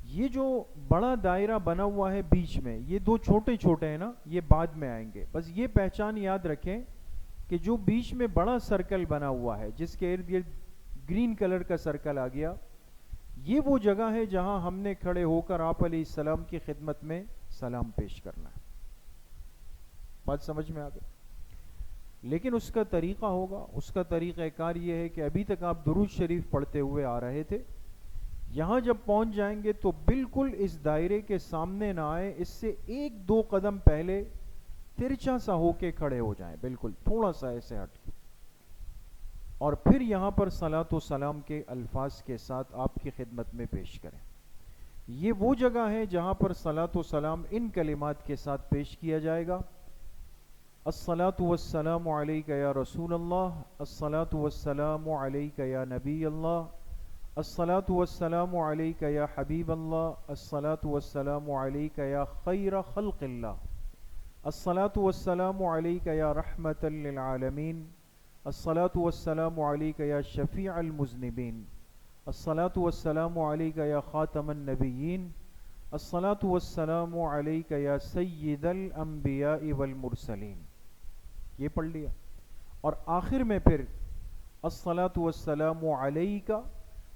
یہ جو بڑا دائرہ بنا ہوا ہے بیچ میں، یہ دو چھوٹے چھوٹے ہیں نا، یہ بعد میں آئیں گے. بس یہ پہچان یاد رکھیں کہ جو بیچ میں بڑا سرکل بنا ہوا ہے جس کے ارد گرد گرین کلر کا سرکل آ گیا، یہ وہ جگہ ہے جہاں ہم نے کھڑے ہو کر آپ علیہ السلام کی خدمت میں سلام پیش کرنا ہے. بات سمجھ میں آ گئی؟ لیکن اس کا طریقہ ہوگا، اس کا طریقہ کار یہ ہے کہ ابھی تک آپ درود شریف پڑھتے ہوئے آ رہے تھے، یہاں جب پہنچ جائیں گے تو بالکل اس دائرے کے سامنے نہ آئے، اس سے ایک دو قدم پہلے ترچھا سا ہو کے کھڑے ہو جائیں، بالکل تھوڑا سا ایسے ہٹ کے، اور پھر یہاں پر صلاۃ و سلام کے الفاظ کے ساتھ آپ کی خدمت میں پیش کریں. یہ وہ جگہ ہے جہاں پر صلاۃ و سلام ان کلمات کے ساتھ پیش کیا جائے گا: الصلاۃ والسلام علیک یا رسول اللہ، الصلاۃ والسلام علیک یا نبی اللہ، الصلاۃ والسلام علیک یا حبیب اللہ، الصلاۃ والسلام علیک یا خیر خلق اللہ، الصلاۃ والسلام علیک یا رحمۃ للعالمین، الصلاۃ والسلام علیک یا شفیع المذنبین، الصلاۃ والسلام علیک یا خاتم النبیین، الصلاۃ والسلام علیک یا سید الانبیاء والمرسلین. یہ پڑھ لیا، اور آخر میں پھر الصلاۃ والسلام علیک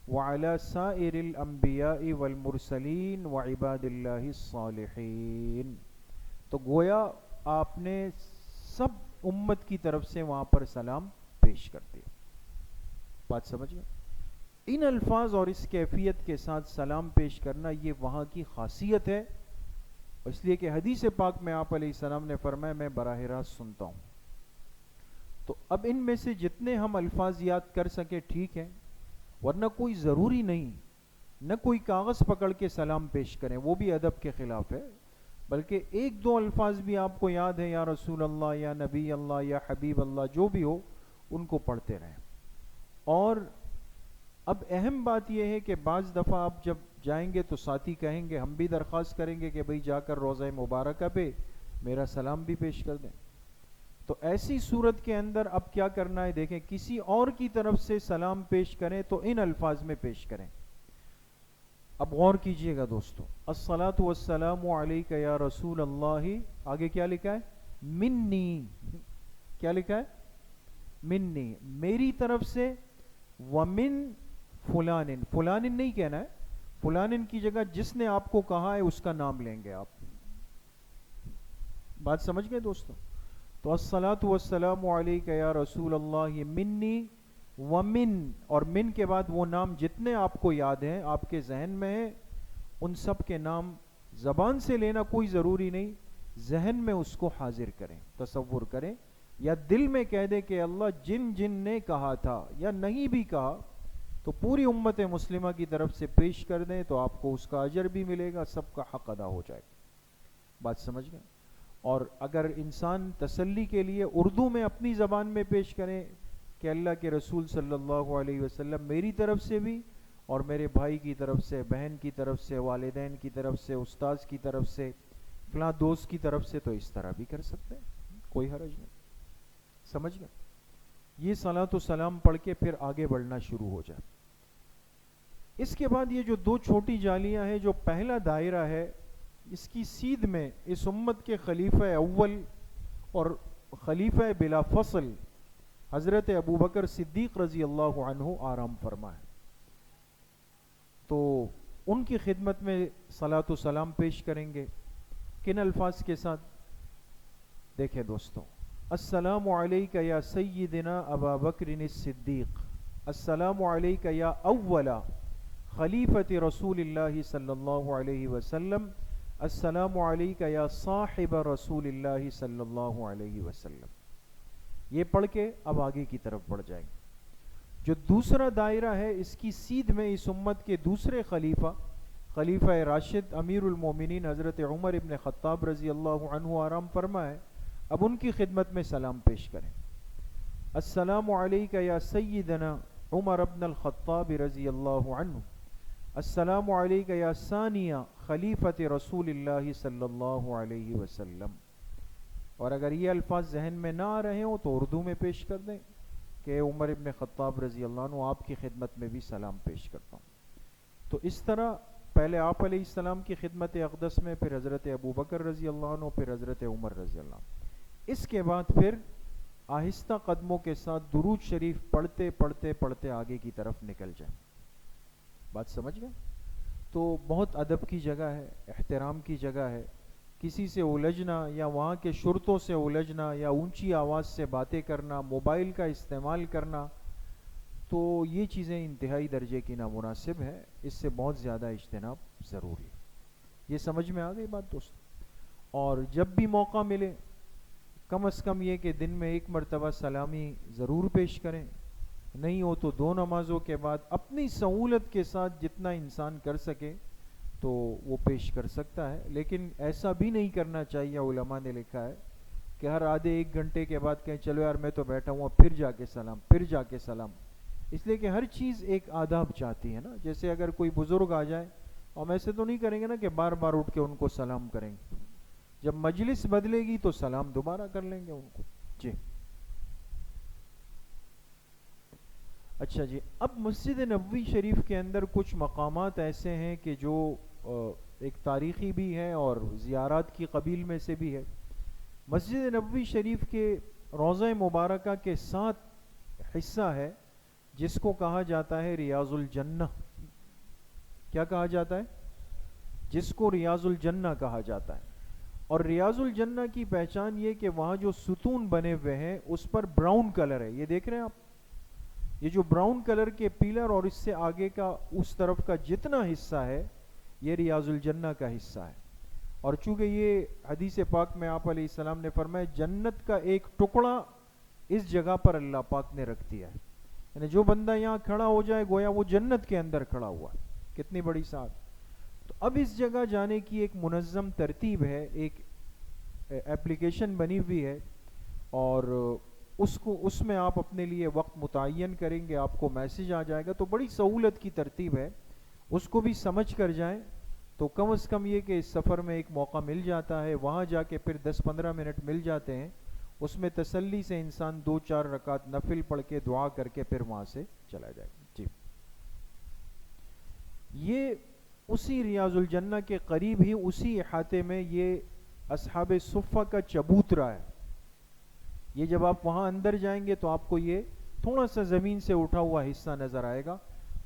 وعلى سائر الانبیاء والمرسلین وعباد اللہ الصالحین. تو گویا آپ نے سب امت کی طرف سے وہاں پر سلام پیش کر دیا. بات سمجھ گئے؟ ان الفاظ اور اس کیفیت کے ساتھ سلام پیش کرنا یہ وہاں کی خاصیت ہے، اس لیے کہ حدیث پاک میں آپ علیہ السلام نے فرمایا میں براہ راست سنتا ہوں. تو اب ان میں سے جتنے ہم الفاظ یاد کر سکیں ٹھیک ہے، ورنہ کوئی ضروری نہیں نہ کوئی کاغذ پکڑ کے سلام پیش کریں، وہ بھی ادب کے خلاف ہے، بلکہ ایک دو الفاظ بھی آپ کو یاد ہے، یا رسول اللہ، یا نبی اللہ، یا حبیب اللہ، جو بھی ہو ان کو پڑھتے رہیں. اور اب اہم بات یہ ہے کہ بعض دفعہ آپ جب جائیں گے تو ساتھی کہیں گے، ہم بھی درخواست کریں گے کہ بھئی جا کر روضہ مبارکہ پہ میرا سلام بھی پیش کر دیں. تو ایسی صورت کے اندر اب کیا کرنا ہے، دیکھیں کسی اور کی طرف سے سلام پیش کریں تو ان الفاظ میں پیش کریں. اب غور کیجئے گا دوستو، الصلاۃ والسلام علیک یا رسول اللہ، آگے کیا لکھا ہے؟ منی. کیا لکھا ہے؟ منی، میری طرف سے. ومن فلان، فلان نہیں کہنا ہے، فلان کی جگہ جس نے آپ کو کہا ہے اس کا نام لیں گے آپ. بات سمجھ گئے دوستو؟ تو الصلاۃ والسلام علیک یا رسول اللہ منی ومن، اور من کے بعد وہ نام جتنے آپ کو یاد ہیں، آپ کے ذہن میں ہیں، ان سب کے نام زبان سے لینا کوئی ضروری نہیں، ذہن میں اس کو حاضر کریں، تصور کریں، یا دل میں کہہ دیں کہ اللہ جن جن نے کہا تھا یا نہیں بھی کہا تو پوری امت مسلمہ کی طرف سے پیش کر دیں، تو آپ کو اس کا اجر بھی ملے گا، سب کا حق ادا ہو جائے گا. بات سمجھ گئے؟ اور اگر انسان تسلی کے لیے اردو میں اپنی زبان میں پیش کریں کہ اللہ کے رسول صلی اللہ علیہ وسلم میری طرف سے بھی اور میرے بھائی کی طرف سے، بہن کی طرف سے، والدین کی طرف سے، استاذ کی طرف سے، فلاں دوست کی طرف سے، تو اس طرح بھی کر سکتے ہیں، کوئی حرج نہیں. سمجھ گئے؟ یہ صلاۃ و سلام پڑھ کے پھر آگے بڑھنا شروع ہو جائے. اس کے بعد یہ جو دو چھوٹی جالیاں ہیں، جو پہلا دائرہ ہے، اس کی سیدھ میں اس امت کے خلیفہ اول اور خلیفہ بلا فصل حضرت ابوبکر صدیق رضی اللہ عنہ آرام فرمائے. تو ان کی خدمت میں صلاۃ و سلام پیش کریں گے. کن الفاظ کے ساتھ؟ دیکھیں دوستوں، السلام علیک یا سیدنا ابا بکر الصدیق، السلام علیک یا اول خلیفۃ رسول اللہ صلی اللہ علیہ وسلم، السلام علیک یا صاحب رسول اللہ صلی اللہ علیہ وسلم. یہ پڑھ کے اب آگے کی طرف بڑھ جائیں. جو دوسرا دائرہ ہے، اس کی سیدھ میں اس امت کے دوسرے خلیفہ راشد امیر المومنین حضرت عمر ابن خطاب رضی اللہ عنہ آرام فرمائے. اب ان کی خدمت میں سلام پیش کریں. السلام علیک یا سیدنا عمر ابن الخطاب رضی اللہ عنہ، السلام علیک یا ثانیہ خلیفۃ رسول اللہ صلی اللہ علیہ وسلم. اور اگر یہ الفاظ ذہن میں نہ آ رہے ہوں تو اردو میں پیش کر دیں کہ عمر ابن خطاب رضی اللہ عنہ آپ کی خدمت میں بھی سلام پیش کرتا ہوں. تو اس طرح پہلے آپ علیہ السلام کی خدمت اقدس میں، پھر حضرت ابوبکر رضی اللہ عنہ، پھر حضرت عمر رضی اللہ عنہ. اس کے بعد پھر آہستہ قدموں کے ساتھ درود شریف پڑھتے پڑھتے پڑھتے آگے کی طرف نکل جائیں. بات سمجھ گئے؟ تو بہت ادب کی جگہ ہے، احترام کی جگہ ہے. کسی سے الجھنا یا وہاں کے شرطوں سے الجھنا یا اونچی آواز سے باتیں کرنا، موبائل کا استعمال کرنا، تو یہ چیزیں انتہائی درجے کی نامناسب ہے. اس سے بہت زیادہ اجتناب ضروری ہے. یہ سمجھ میں آ گئی بات دوست؟ اور جب بھی موقع ملے کم از کم یہ کہ دن میں ایک مرتبہ سلامی ضرور پیش کریں. نہیں ہو تو دو نمازوں کے بعد اپنی سہولت کے ساتھ جتنا انسان کر سکے تو وہ پیش کر سکتا ہے. لیکن ایسا بھی نہیں کرنا چاہیے، علماء نے لکھا ہے کہ ہر آدھے ایک گھنٹے کے بعد کہیں چلو یار میں تو بیٹھا ہوں پھر جا کے سلام، پھر جا کے سلام. اس لیے کہ ہر چیز ایک آداب چاہتی ہے نا. جیسے اگر کوئی بزرگ آ جائے، ہم ایسے تو نہیں کریں گے نا کہ بار بار اٹھ کے ان کو سلام کریں گے. جب مجلس بدلے گی تو سلام دوبارہ کر لیں گے ان کو. جی اچھا جی. اب مسجد نبوی شریف کے اندر کچھ مقامات ایسے ہیں کہ جو ایک تاریخی بھی ہے اور زیارات کی قبیل میں سے بھی ہے. مسجد نبوی شریف کے روضہ مبارکہ کے ساتھ حصہ ہے جس کو کہا جاتا ہے ریاض الجنہ. کیا کہا جاتا ہے؟ جس کو ریاض الجنہ کہا جاتا ہے. اور ریاض الجنہ کی پہچان یہ کہ وہاں جو ستون بنے ہوئے ہیں اس پر براؤن کلر ہے. یہ دیکھ رہے ہیں آپ، یہ جو براؤن کلر کے پیلر اور اس سے آگے کا اس طرف کا جتنا حصہ ہے یہ ریاض الجنہ کا حصہ ہے. اور چونکہ یہ حدیث پاک میں آپ علیہ السلام نے فرمایا جنت کا ایک ٹکڑا اس جگہ پر اللہ پاک نے رکھ دیا ہے، یعنی جو بندہ یہاں کھڑا ہو جائے گویا وہ جنت کے اندر کھڑا ہوا ہے. کتنی بڑی سعادت. تو اب اس جگہ جانے کی ایک منظم ترتیب ہے، ایک اپلیکیشن بنی ہوئی ہے، اور اس میں آپ اپنے لیے وقت متعین کریں گے، آپ کو میسج آ جائے گا. تو بڑی سہولت کی ترتیب ہے، اس کو بھی سمجھ کر جائیں تو کم از کم یہ کہ اس سفر میں ایک موقع مل جاتا ہے، وہاں جا کے پھر 10-15 منٹ مل جاتے ہیں، اس میں تسلی سے انسان 2-4 رکعت نفل پڑھ کے دعا کر کے پھر وہاں سے چلا جائے. جی، یہ اسی ریاض الجنہ کے قریب ہی اسی احاطے میں یہ اصحاب صفہ کا چبوترا ہے. یہ جب آپ وہاں اندر جائیں گے تو آپ کو یہ تھوڑا سا زمین سے اٹھا ہوا حصہ نظر آئے گا.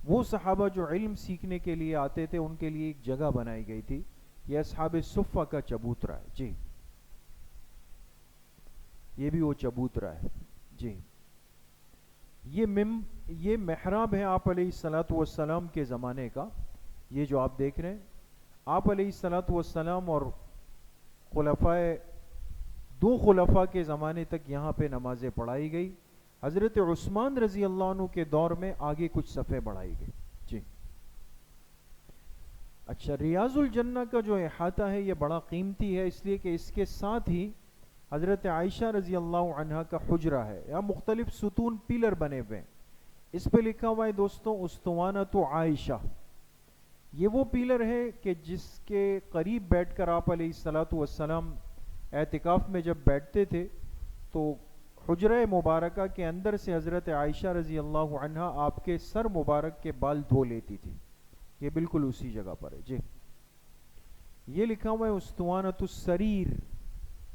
وہ صحابہ جو علم سیکھنے کے لیے آتے تھے ان کے لیے ایک جگہ بنائی گئی تھی، یہ اصحاب صفہ کا چبوترا ہے. جی، یہ بھی وہ چبوترا ہے. جی، یہ محراب ہے آپ علیہ الصلوۃ والسلام کے زمانے کا. یہ جو آپ دیکھ رہے ہیں آپ علیہ الصلوۃ والسلام اور دو خلفاء کے زمانے تک یہاں پہ نمازیں پڑھائی گئی. حضرت عثمان رضی اللہ عنہ کے دور میں آگے کچھ صفحے بڑھائی گئی. جی، اچھا، ریاض الجنہ کا جو احاطہ ہے یہ بڑا قیمتی ہے، اس لیے کہ اس کے ساتھ ہی حضرت عائشہ رضی اللہ عنہا کا حجرہ ہے. یہاں مختلف ستون پیلر بنے ہوئے ہیں، اس پہ لکھا ہوا ہے دوستوں اسطوانۃ عائشہ. یہ وہ پیلر ہے کہ جس کے قریب بیٹھ کر آپ علیہ الصلوۃ والسلام اعتکاف میں جب بیٹھتے تھے تو حجرہ مبارکہ کے اندر سے حضرت عائشہ رضی اللہ عنہا آپ کے سر مبارک کے بال دھو لیتی تھی. یہ بالکل اسی جگہ پر ہے. جی، یہ لکھا ہوا ہے اسطوانۃ السریر،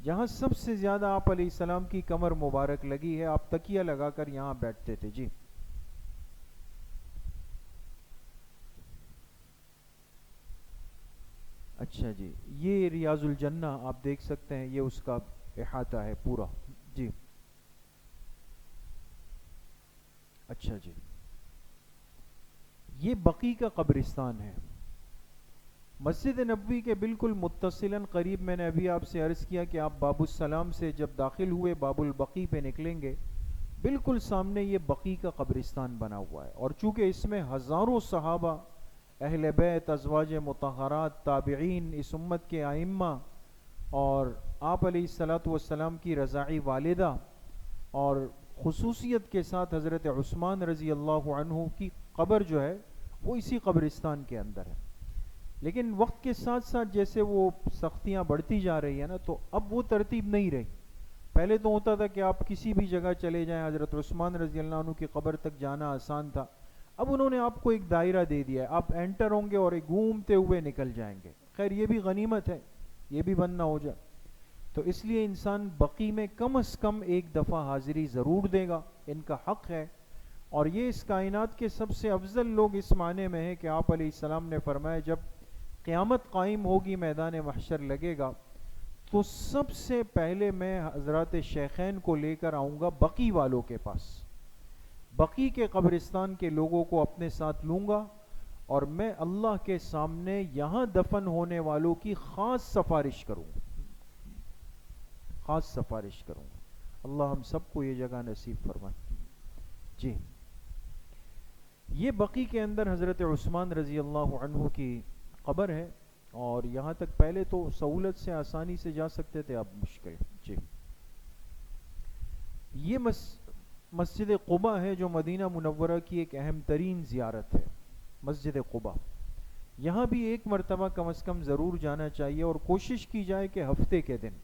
جہاں سب سے زیادہ آپ علیہ السلام کی کمر مبارک لگی ہے، آپ تکیہ لگا کر یہاں بیٹھتے تھے. جی، اچھا جی، یہ ریاض الجنہ آپ دیکھ سکتے ہیں، یہ اس کا احاطہ ہے پورا. جی، اچھا جی، یہ بقیع کا قبرستان ہے. مسجد نبوی کے بالکل متصلاً قریب میں نے ابھی آپ سے عرض کیا کہ آپ باب السلام سے جب داخل ہوئے باب البقیع پہ نکلیں گے، بالکل سامنے یہ بقیع کا قبرستان بنا ہوا ہے. اور چونکہ اس میں ہزاروں صحابہ، اہل بیت، ازواج مطہرات، تابعین، اس امت کے ائمہ، اور آپ علیہ الصلوۃ والسلام کی رضاعی والدہ، اور خصوصیت کے ساتھ حضرت عثمان رضی اللہ عنہ کی قبر جو ہے وہ اسی قبرستان کے اندر ہے. لیکن وقت کے ساتھ ساتھ جیسے وہ سختیاں بڑھتی جا رہی ہیں نا، تو اب وہ ترتیب نہیں رہی. پہلے تو ہوتا تھا کہ آپ کسی بھی جگہ چلے جائیں، حضرت عثمان رضی اللہ عنہ کی قبر تک جانا آسان تھا. اب انہوں نے آپ کو ایک دائرہ دے دیا ہے، آپ انٹر ہوں گے اور ایک گھومتے ہوئے نکل جائیں گے. خیر یہ بھی غنیمت ہے، یہ بھی بند نہ ہو جائے. تو اس لیے انسان بقیع میں کم از کم ایک دفعہ حاضری ضرور دے گا، ان کا حق ہے. اور یہ اس کائنات کے سب سے افضل لوگ اس معنی میں ہیں کہ آپ علیہ السلام نے فرمایا جب قیامت قائم ہوگی، میدان محشر لگے گا، تو سب سے پہلے میں حضرات شیخین کو لے کر آؤں گا بقیع والوں کے پاس. بقیع کے قبرستان کے لوگوں کو اپنے ساتھ لوں گا اور میں اللہ کے سامنے یہاں دفن ہونے والوں کی خاص سفارش کروں گا، خاص سفارش کروں گا. اللہ ہم سب کو یہ جگہ نصیب فرمائے. جی، یہ بقیع کے اندر حضرت عثمان رضی اللہ عنہ کی قبر ہے، اور یہاں تک پہلے تو سہولت سے آسانی سے جا سکتے تھے، اب مشکل. جی، یہ مسجد قباء ہے جو مدینہ منورہ کی ایک اہم ترین زیارت ہے. مسجد قباء، یہاں بھی ایک مرتبہ کم از کم ضرور جانا چاہیے، اور کوشش کی جائے کہ ہفتے کے دن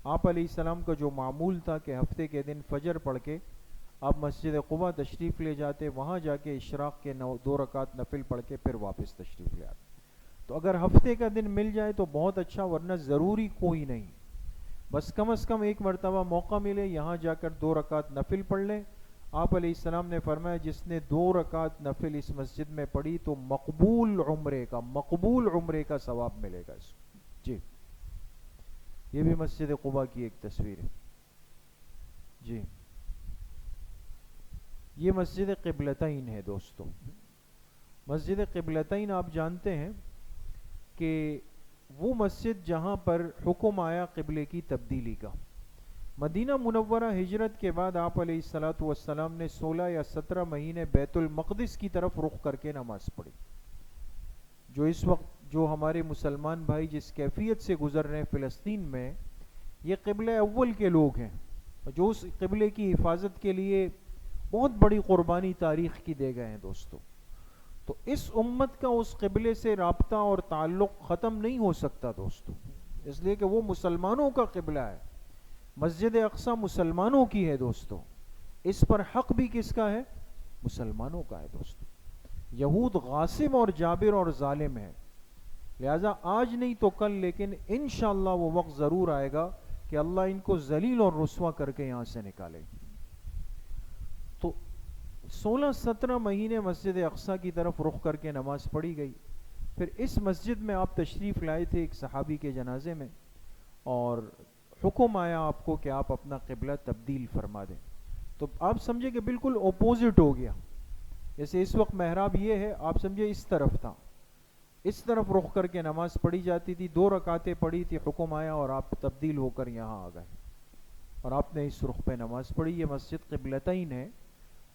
آپ علیہ السلام کا جو معمول تھا کہ ہفتے کے دن فجر پڑھ کے آپ مسجد قباء تشریف لے جاتے، وہاں جا کے اشراق کے 2 رکعت نفل پڑھ کے پھر واپس تشریف لے آتے. تو اگر ہفتے کا دن مل جائے تو بہت اچھا، ورنہ ضروری کوئی نہیں. بس کم از کم ایک مرتبہ موقع ملے، یہاں جا کر 2 رکعت نفل پڑھ لیں، آپ علیہ السلام نے فرمایا جس نے 2 رکعت نفل اس مسجد میں پڑھی تو مقبول عمرے کا ثواب ملے گا اس کو. جی یہ بھی مسجد قباء کی ایک تصویر ہے. جی یہ مسجد قبلتین ہے دوستو. مسجد قبلتین آپ جانتے ہیں کہ وہ مسجد جہاں پر حکم آیا قبلے کی تبدیلی کا. مدینہ منورہ ہجرت کے بعد آپ علیہ الصلوۃ والسلام نے 16 یا 17 مہینے بیت المقدس کی طرف رخ کر کے نماز پڑھی. جو اس وقت جو ہمارے مسلمان بھائی جس کیفیت سے گزر رہے ہیں فلسطین میں، یہ قبلہ اول کے لوگ ہیں جو اس قبلے کی حفاظت کے لیے بہت بڑی قربانی تاریخ کی دے گئے ہیں دوستو. تو اس امت کا اس قبلے سے رابطہ اور تعلق ختم نہیں ہو سکتا دوستو، اس لیے کہ وہ مسلمانوں کا قبلہ ہے. مسجد اقصی مسلمانوں کی ہے دوستو، اس پر حق بھی کس کا ہے؟ مسلمانوں کا ہے دوستو. یہود غاصب اور جابر اور ظالم ہے، لہذا آج نہیں تو کل، لیکن انشاءاللہ وہ وقت ضرور آئے گا کہ اللہ ان کو ذلیل اور رسوا کر کے یہاں سے نکالے. تو 16-17 مہینے مسجد اقصی کی طرف رخ کر کے نماز پڑھی گئی. پھر اس مسجد میں آپ تشریف لائے تھے ایک صحابی کے جنازے میں، اور حکم آیا آپ کو کہ آپ اپنا قبلہ تبدیل فرما دیں. تو آپ سمجھے کہ بالکل اپوزٹ ہو گیا. جیسے اس وقت محراب یہ ہے، آپ سمجھے اس طرف تھا، اس طرف رخ کر کے نماز پڑھی جاتی تھی. 2 رکعتیں پڑھی تھی، حکم آیا اور آپ تبدیل ہو کر یہاں آ گئے اور آپ نے اس رخ پہ نماز پڑھی. یہ مسجد قبلتین ہے،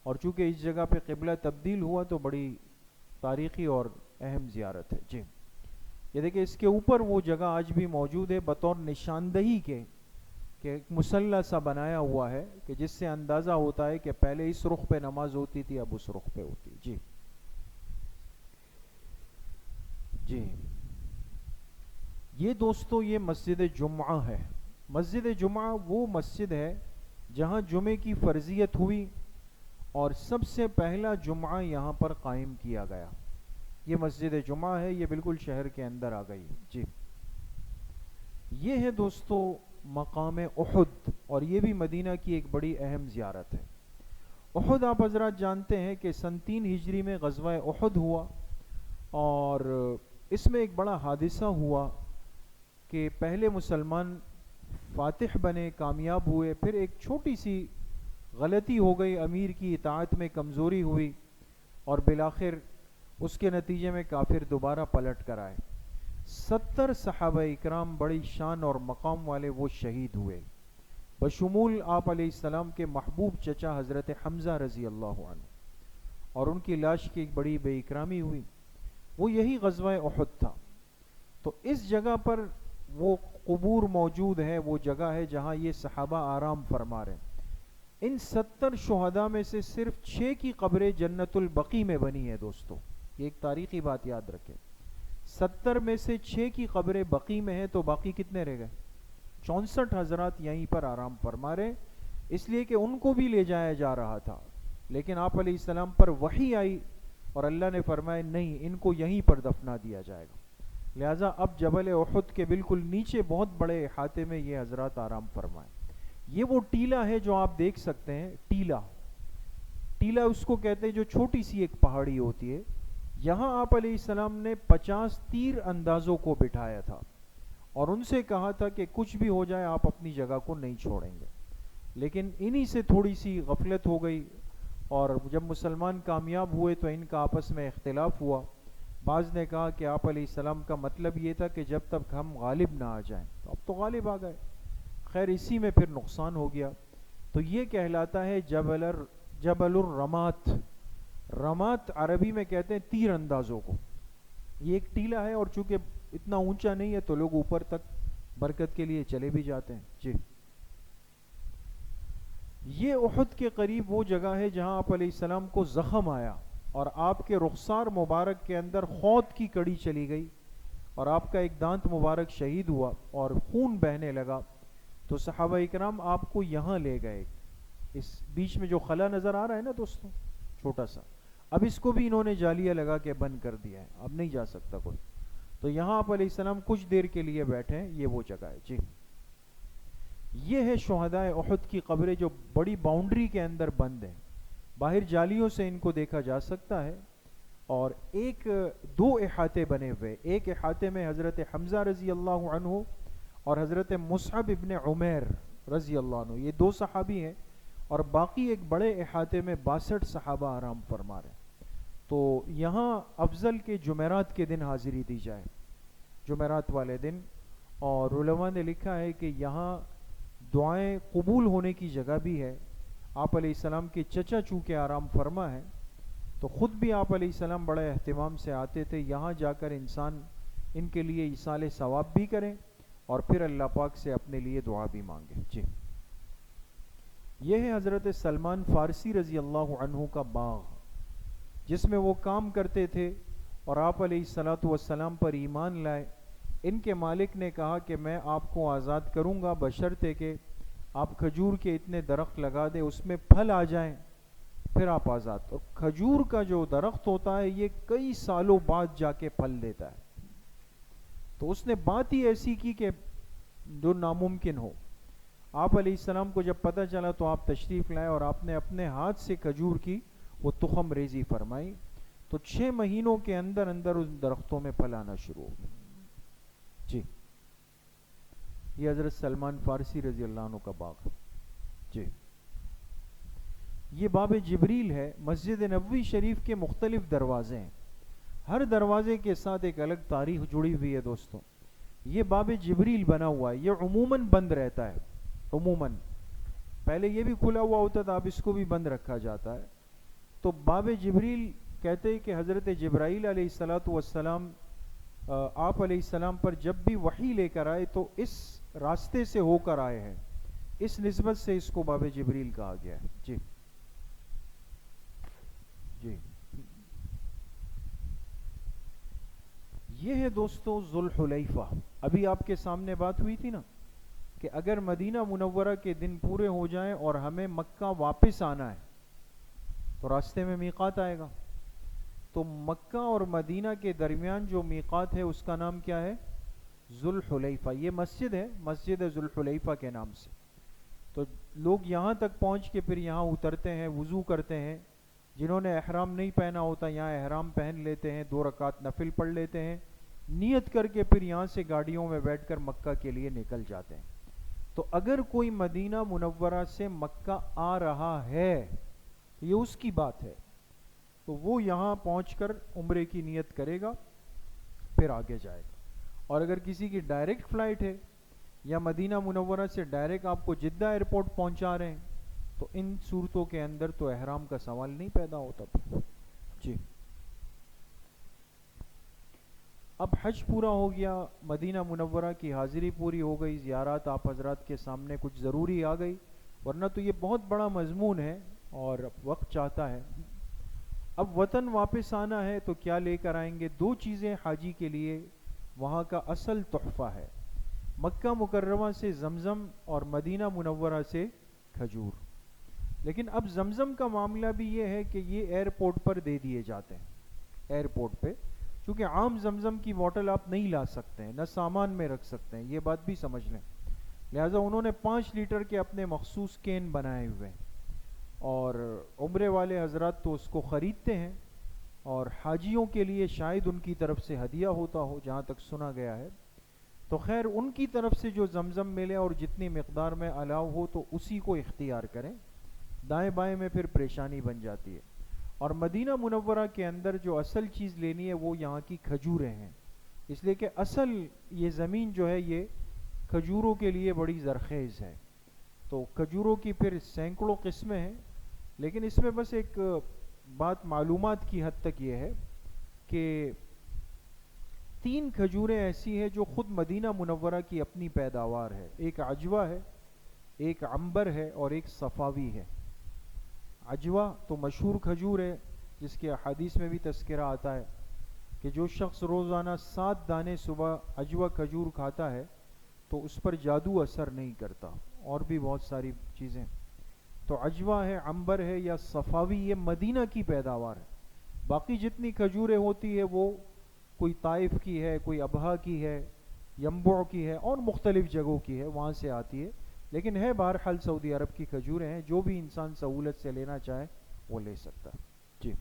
اور چونکہ اس جگہ پہ قبلہ تبدیل ہوا تو بڑی تاریخی اور اہم زیارت ہے. جی یہ دیکھیں اس کے اوپر وہ جگہ آج بھی موجود ہے بطور نشاندہی کے، کہ ایک مسلح سا بنایا ہوا ہے کہ جس سے اندازہ ہوتا ہے کہ پہلے اس رخ پہ نماز ہوتی تھی، اب اس رخ پہ ہوتی. جی جی یہ دوستو یہ مسجد جمعہ ہے. مسجد جمعہ وہ مسجد ہے جہاں جمعے کی فرضیت ہوئی اور سب سے پہلا جمعہ یہاں پر قائم کیا گیا. یہ مسجد جمعہ ہے، یہ بالکل شہر کے اندر آ گئی. جی یہ ہے دوستو مقام احد، اور یہ بھی مدینہ کی ایک بڑی اہم زیارت ہے. احد آپ حضرات جانتے ہیں کہ سن 3 ہجری میں غزوہ احد ہوا، اور اس میں ایک بڑا حادثہ ہوا کہ پہلے مسلمان فاتح بنے، کامیاب ہوئے، پھر ایک چھوٹی سی غلطی ہو گئی، امیر کی اطاعت میں کمزوری ہوئی، اور بالآخر اس کے نتیجے میں کافر دوبارہ پلٹ کر آئے. 70 صحابہ اکرام بڑی شان اور مقام والے وہ شہید ہوئے، بشمول آپ علیہ السلام کے محبوب چچا حضرت حمزہ رضی اللہ عنہ، اور ان کی لاش کی ایک بڑی بے اکرامی ہوئی. وہ یہی غزوہ احد تھا. تو اس جگہ پر وہ قبور موجود ہے، وہ جگہ ہے جہاں یہ صحابہ آرام فرما رہے ہیں. ان 70 شہداء میں سے صرف 6 کی قبریں جنت البقیع میں بنی ہے دوستو. یہ ایک تاریخی بات یاد رکھیں، 70 میں سے 6 کی قبریں بقیع میں ہیں، تو باقی کتنے رہ گئے؟ 64 حضرات یہیں پر آرام فرما رہے، اس لیے کہ ان کو بھی لے جایا جا رہا تھا، لیکن آپ علیہ السلام پر وحی آئی اور اللہ نے فرمایا نہیں، ان کو یہیں پر دفنا دیا جائے گا. لہٰذا اب جبل احد کے بالکل نیچے بہت بڑے احاطے میں یہ حضرات آرام فرمائیں. یہ وہ ٹیلا ہے جو آپ دیکھ سکتے ہیں، ٹیلا اس کو کہتے ہیں جو چھوٹی سی ایک پہاڑی ہوتی ہے. یہاں آپ علیہ السلام نے 50 تیر اندازوں کو بٹھایا تھا اور ان سے کہا تھا کہ کچھ بھی ہو جائے آپ اپنی جگہ کو نہیں چھوڑیں گے. لیکن انہی سے تھوڑی سی غفلت ہو گئی، اور جب مسلمان کامیاب ہوئے تو ان کا آپس میں اختلاف ہوا. بعض نے کہا کہ آپ علیہ السلام کا مطلب یہ تھا کہ جب تک ہم غالب نہ آ جائیں، تو اب تو غالب آ گئے. خیر اسی میں پھر نقصان ہو گیا. تو یہ کہلاتا ہے جبل الرمات. رمات عربی میں کہتے ہیں تیر اندازوں کو. یہ ایک ٹیلا ہے، اور چونکہ اتنا اونچا نہیں ہے تو لوگ اوپر تک برکت کے لیے چلے بھی جاتے ہیں. جی یہ احد کے قریب وہ جگہ ہے جہاں آپ علیہ السلام کو زخم آیا اور آپ کے رخسار مبارک کے اندر خود کی کڑی چلی گئی اور آپ کا ایک دانت مبارک شہید ہوا اور خون بہنے لگا. تو صحابہ اکرام آپ کو یہاں لے گئے. اس بیچ میں جو خلا نظر آ رہا ہے نا دوستوں، چھوٹا سا، اب اس کو بھی انہوں نے جالیہ لگا کے بند کر دیا ہے، اب نہیں جا سکتا کوئی. تو یہاں آپ علیہ السلام کچھ دیر کے لیے بیٹھے ہیں. یہ وہ جگہ ہے. جی یہ ہے شہداء احد کی قبریں جو بڑی باؤنڈری کے اندر بند ہیں. باہر جالیوں سے ان کو دیکھا جا سکتا ہے، اور دو احاطے بنے ہوئے، ایک احاطے میں حضرت حمزہ رضی اللہ عنہ اور حضرت مصعب ابن عمیر رضی اللہ عنہ، یہ دو صحابی ہیں، اور باقی ایک بڑے احاطے میں 62 صحابہ آرام فرما رہے ہیں۔ تو یہاں افضل کے جمعرات کے دن حاضری دی جائے، جمعرات والے دن، اور علماء نے لکھا ہے کہ یہاں دعائیں قبول ہونے کی جگہ بھی ہے۔ آپ علیہ السلام کے چچا چونکہ آرام فرما ہے، تو خود بھی آپ علیہ السلام بڑے اہتمام سے آتے تھے، یہاں جا کر انسان ان کے لیے ایصال ثواب بھی کریں اور پھر اللہ پاک سے اپنے لیے دعا بھی مانگے۔ جی، یہ ہے حضرت سلمان فارسی رضی اللہ عنہ کا باغ، جس میں وہ کام کرتے تھے اور آپ علیہ الصلاۃ والسلام پر ایمان لائے۔ ان کے مالک نے کہا کہ میں آپ کو آزاد کروں گا بشرطے کہ آپ کھجور کے اتنے درخت لگا دیں، اس میں پھل آ جائیں، پھر آپ آزاد۔ اور کھجور کا جو درخت ہوتا ہے یہ کئی سالوں بعد جا کے پھل دیتا ہے، تو اس نے بات ہی ایسی کی کہ جو ناممکن ہو۔ آپ علیہ السلام کو جب پتہ چلا تو آپ تشریف لائے اور آپ نے اپنے ہاتھ سے کھجور کی وہ تخم ریزی فرمائی، تو 6 مہینوں کے اندر اندر ان درختوں میں پھل آنا شروع ہو گئے۔ جی، یہ حضرت سلمان فارسی رضی اللہ عنہ کا باغ۔ جی، یہ باب جبریل ہے۔ مسجد نبوی شریف کے مختلف دروازے ہیں، ہر دروازے کے ساتھ ایک الگ تاریخ جڑی ہوئی ہے دوستوں۔ یہ باب جبریل بنا ہوا ہے، یہ عموماً بند رہتا ہے، عموماً پہلے یہ بھی کھلا ہوا ہوتا تھا، اب اس کو بھی بند رکھا جاتا ہے۔ تو باب جبریل کہتے ہیں کہ حضرت جبرائیل علیہ الصلاۃ والسلام آپ علیہ السلام پر جب بھی وحی لے کر آئے تو اس راستے سے ہو کر آئے ہیں، اس نسبت سے اس کو باب جبریل کہا گیا ہے۔ جی جی، یہ ہے دوستو ذوالحلیفہ۔ ابھی آپ کے سامنے بات ہوئی تھی نا کہ اگر مدینہ منورہ کے دن پورے ہو جائیں اور ہمیں مکہ واپس آنا ہے تو راستے میں میقات آئے گا، تو مکہ اور مدینہ کے درمیان جو میقات ہے اس کا نام کیا ہے؟ ذوالحلیفہ۔ یہ مسجد ہے، مسجد ذوالحلیفہ کے نام سے۔ تو لوگ یہاں تک پہنچ کے پھر یہاں اترتے ہیں، وضو کرتے ہیں، جنہوں نے احرام نہیں پہنا ہوتا یہاں احرام پہن لیتے ہیں، 2 رکعت نفل پڑھ لیتے ہیں، نیت کر کے پھر یہاں سے گاڑیوں میں بیٹھ کر مکہ کے لیے نکل جاتے ہیں۔ تو اگر کوئی مدینہ منورہ سے مکہ آ رہا ہے، یہ اس کی بات ہے، تو وہ یہاں پہنچ کر عمرے کی نیت کرے گا، پھر آگے جائے گا۔ اور اگر کسی کی ڈائریکٹ فلائٹ ہے یا مدینہ منورہ سے ڈائریکٹ آپ کو جدہ ایئرپورٹ پہنچا رہے ہیں، تو ان صورتوں کے اندر تو احرام کا سوال نہیں پیدا ہوتا پھر۔ جی، اب حج پورا ہو گیا، مدینہ منورہ کی حاضری پوری ہو گئی، زیارات آپ حضرات کے سامنے کچھ ضروری آ گئی، ورنہ تو یہ بہت بڑا مضمون ہے اور وقت چاہتا ہے۔ اب وطن واپس آنا ہے تو کیا لے کر آئیں گے؟ 2 چیزیں حاجی کے لیے وہاں کا اصل تحفہ ہے، مکہ مکرمہ سے زمزم اور مدینہ منورہ سے کھجور۔ لیکن اب زمزم کا معاملہ بھی یہ ہے کہ یہ ایئرپورٹ پر دے دیے جاتے ہیں، ایئرپورٹ پہ، چونکہ عام زمزم کی بوتل آپ نہیں لا سکتے ہیں، نہ سامان میں رکھ سکتے ہیں، یہ بات بھی سمجھ لیں۔ لہٰذا انہوں نے 5 لیٹر کے اپنے مخصوص کین بنائے ہوئے ہیں، اور عمرے والے حضرات تو اس کو خریدتے ہیں، اور حاجیوں کے لیے شاید ان کی طرف سے ہدیہ ہوتا ہو، جہاں تک سنا گیا ہے۔ تو خیر ان کی طرف سے جو زمزم ملے اور جتنی مقدار میں الاؤ ہو تو اسی کو اختیار کریں، دائیں بائیں میں پھر پریشانی بن جاتی ہے۔ اور مدینہ منورہ کے اندر جو اصل چیز لینی ہے وہ یہاں کی کھجوریں ہیں، اس لیے کہ اصل یہ زمین جو ہے یہ کھجوروں کے لیے بڑی زرخیز ہے۔ تو کھجوروں کی پھر سینکڑوں قسمیں ہیں، لیکن اس میں بس ایک بات معلومات کی حد تک یہ ہے کہ 3 کھجوریں ایسی ہیں جو خود مدینہ منورہ کی اپنی پیداوار ہے، ایک عجوہ ہے، ایک عنبر ہے اور ایک صفاوی ہے۔ عجوہ تو مشہور کھجور ہے جس کے احادیث میں بھی تذکرہ آتا ہے کہ جو شخص روزانہ 7 دانے صبح عجوہ کھجور کھاتا ہے تو اس پر جادو اثر نہیں کرتا، اور بھی بہت ساری چیزیں۔ تو عجوہ ہے، عنبر ہے یا صفاوی، یہ مدینہ کی پیداوار ہے۔ باقی جتنی کھجوریں ہوتی ہے وہ کوئی طائف کی ہے، کوئی ابہا کی ہے، ینبوع کی ہے، اور مختلف جگہوں کی ہے، وہاں سے آتی ہے، لیکن ہے بہرحال سعودی عرب کی کھجوریں ہیں۔ جو بھی انسان سہولت سے لینا چاہے وہ لے سکتا ہے. جی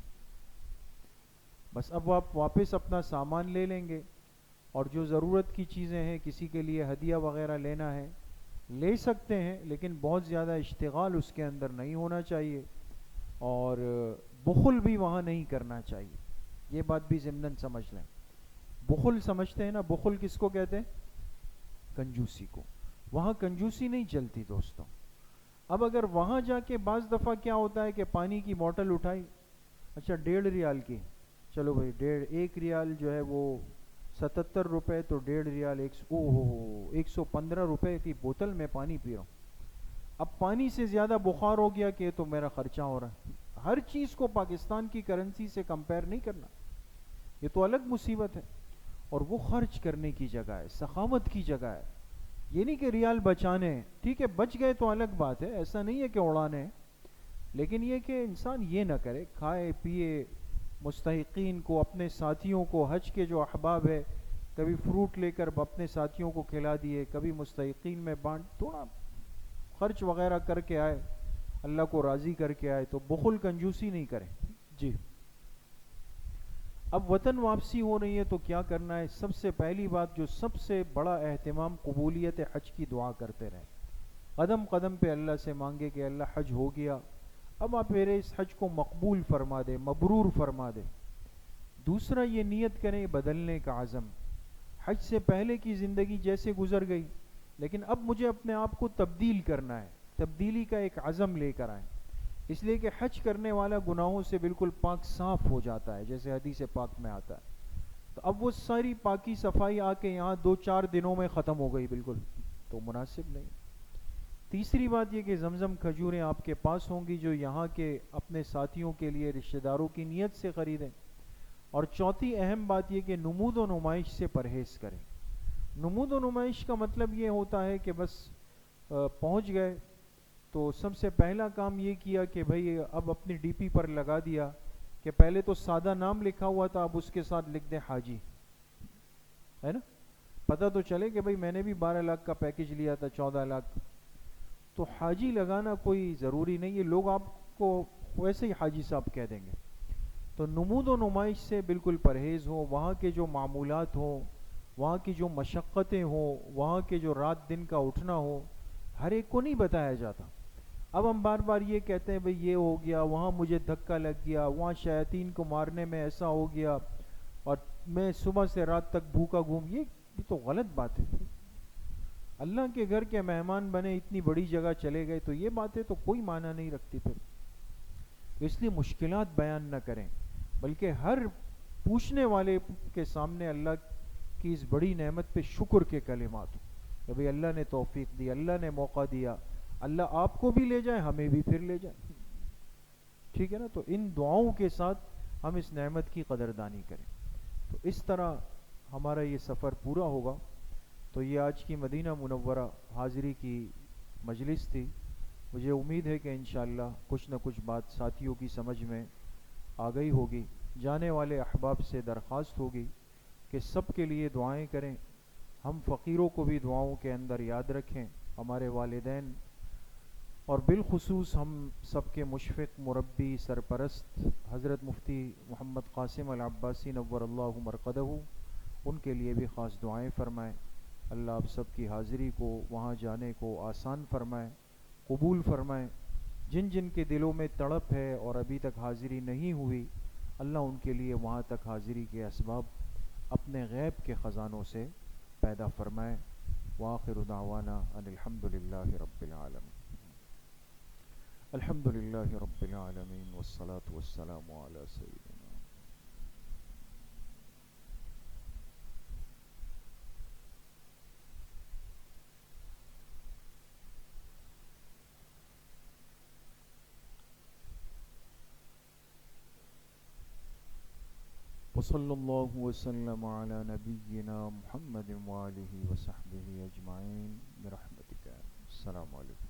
بس اب آپ واپس اپنا سامان لے لیں گے، اور جو ضرورت کی چیزیں ہیں، کسی کے لیے ہدیہ وغیرہ لینا ہے لے سکتے ہیں، لیکن بہت زیادہ اشتغال اس کے اندر نہیں ہونا چاہیے، اور بخل بھی وہاں نہیں کرنا چاہیے. یہ بات بھی ضمناً سمجھ لیں. بخل سمجھتے ہیں نا، بخل کس کو کہتے ہیں؟ کنجوسی کو. وہاں کنجوسی نہیں چلتی دوستوں. اب اگر وہاں جا کے بعض دفعہ کیا ہوتا ہے کہ پانی کی بوتل اٹھائی، اچھا 1.5 ریال کی، چلو بھائی 1 ریال جو ہے وہ 77 روپے، تو 1.5 ریال او ہو 115 روپے کی بوتل میں پانی پی رہا ہوں. اب پانی سے زیادہ بخار ہو گیا کہ تو میرا خرچہ ہو رہا ہے. ہر چیز کو پاکستان کی کرنسی سے کمپیئر نہیں کرنا، یہ تو الگ مصیبت ہے. اور وہ خرچ کرنے کی جگہ ہے، سخاوت کی جگہ ہے. یہ نہیں کہ ریال بچانے ہیں، ٹھیک ہے بچ گئے تو الگ بات ہے، ایسا نہیں ہے کہ اڑانے ہیں، لیکن یہ کہ انسان یہ نہ کرے، کھائے پیے، مستحقین کو، اپنے ساتھیوں کو، حج کے جو احباب ہے کبھی فروٹ لے کر اپنے ساتھیوں کو کھلا دیے، کبھی مستحقین میں بانٹ، تھوڑا خرچ وغیرہ کر کے آئے، اللہ کو راضی کر کے آئے، تو بخل کنجوسی نہیں کریں. جی اب وطن واپسی ہو رہی ہے تو کیا کرنا ہے؟ سب سے پہلی بات، جو سب سے بڑا اہتمام، قبولیت حج کی دعا کرتے رہیں. قدم قدم پہ اللہ سے مانگے کہ اللہ حج ہو گیا، اب آپ میرے اس حج کو مقبول فرما دے، مبرور فرما دے. دوسرا یہ نیت کریں بدلنے کا عزم. حج سے پہلے کی زندگی جیسے گزر گئی، لیکن اب مجھے اپنے آپ کو تبدیل کرنا ہے، تبدیلی کا ایک عزم لے کر آئیں. اس لیے کہ حج کرنے والا گناہوں سے بالکل پاک صاف ہو جاتا ہے، جیسے حدیث پاک میں آتا ہے. تو اب وہ ساری پاکی صفائی آ کے یہاں 2-4 دنوں میں ختم ہو گئی بالکل، تو مناسب نہیں. تیسری بات یہ کہ زمزم کھجوریں آپ کے پاس ہوں گی جو یہاں کے اپنے ساتھیوں کے لیے، رشتہ داروں کی نیت سے خریدیں. اور چوتھی اہم بات یہ کہ نمود و نمائش سے پرہیز کریں. نمود و نمائش کا مطلب یہ ہوتا ہے کہ بس پہنچ گئے تو سب سے پہلا کام یہ کیا کہ بھئی اب اپنی ڈی پی پر لگا دیا کہ پہلے تو سادہ نام لکھا ہوا تھا، اب اس کے ساتھ لکھ دیں حاجی، ہے نا؟ پتہ تو چلے کہ بھئی میں نے بھی 12 لاکھ کا پیکج لیا تھا، 14 لاکھ. تو حاجی لگانا کوئی ضروری نہیں ہے، لوگ آپ کو ویسے ہی حاجی صاحب کہہ دیں گے. تو نمود و نمائش سے بالکل پرہیز ہو. وہاں کے جو معمولات ہوں، وہاں کی جو مشقتیں ہوں، وہاں کے جو رات دن کا اٹھنا ہو، ہر ایک کو نہیں بتایا جاتا. اب ہم بار بار یہ کہتے ہیں بھئی یہ ہو گیا، وہاں مجھے دھکا لگ گیا، وہاں شیاطین کو مارنے میں ایسا ہو گیا، اور میں صبح سے رات تک بھوکا گھوم. یہ تو غلط بات ہے. اللہ کے گھر کے مہمان بنے، اتنی بڑی جگہ چلے گئے، تو یہ باتیں تو کوئی معنی نہیں رکھتی پھر. اس لیے مشکلات بیان نہ کریں، بلکہ ہر پوچھنے والے کے سامنے اللہ کی اس بڑی نعمت پہ شکر کے کلمات ہوں کہ بھئی اللہ نے توفیق دی، اللہ نے موقع دیا، اللہ آپ کو بھی لے جائے، ہمیں بھی پھر لے جائے. ٹھیک ہے نا؟ تو ان دعاؤں کے ساتھ ہم اس نعمت کی قدردانی کریں. تو اس طرح ہمارا یہ سفر پورا ہوگا. تو یہ آج کی مدینہ منورہ حاضری کی مجلس تھی. مجھے امید ہے کہ انشاءاللہ کچھ نہ کچھ بات ساتھیوں کی سمجھ میں آ گئی ہوگی. جانے والے احباب سے درخواست ہوگی کہ سب کے لیے دعائیں کریں. ہم فقیروں کو بھی دعاؤں کے اندر یاد رکھیں، ہمارے والدین، اور بالخصوص ہم سب کے مشفق، مربی، سرپرست حضرت مفتی محمد قاسم العباسی نور اللہ مرقدہ، ان کے لیے بھی خاص دعائیں فرمائیں. اللہ آپ سب کی حاضری کو، وہاں جانے کو آسان فرمائیں، قبول فرمائیں. جن جن کے دلوں میں تڑپ ہے اور ابھی تک حاضری نہیں ہوئی، اللہ ان کے لیے وہاں تک حاضری کے اسباب اپنے غیب کے خزانوں سے پیدا فرمائیں. وآخر دعوانا ان الحمدللہ رب العالمین. الحمدللہ رب العالمین والصلاة والسلام علی سیدنا. وصلی اللہ وسلم علی نبینا محمد وآلہ وصحبہ اجمعین برحمتک. السلام علیکم.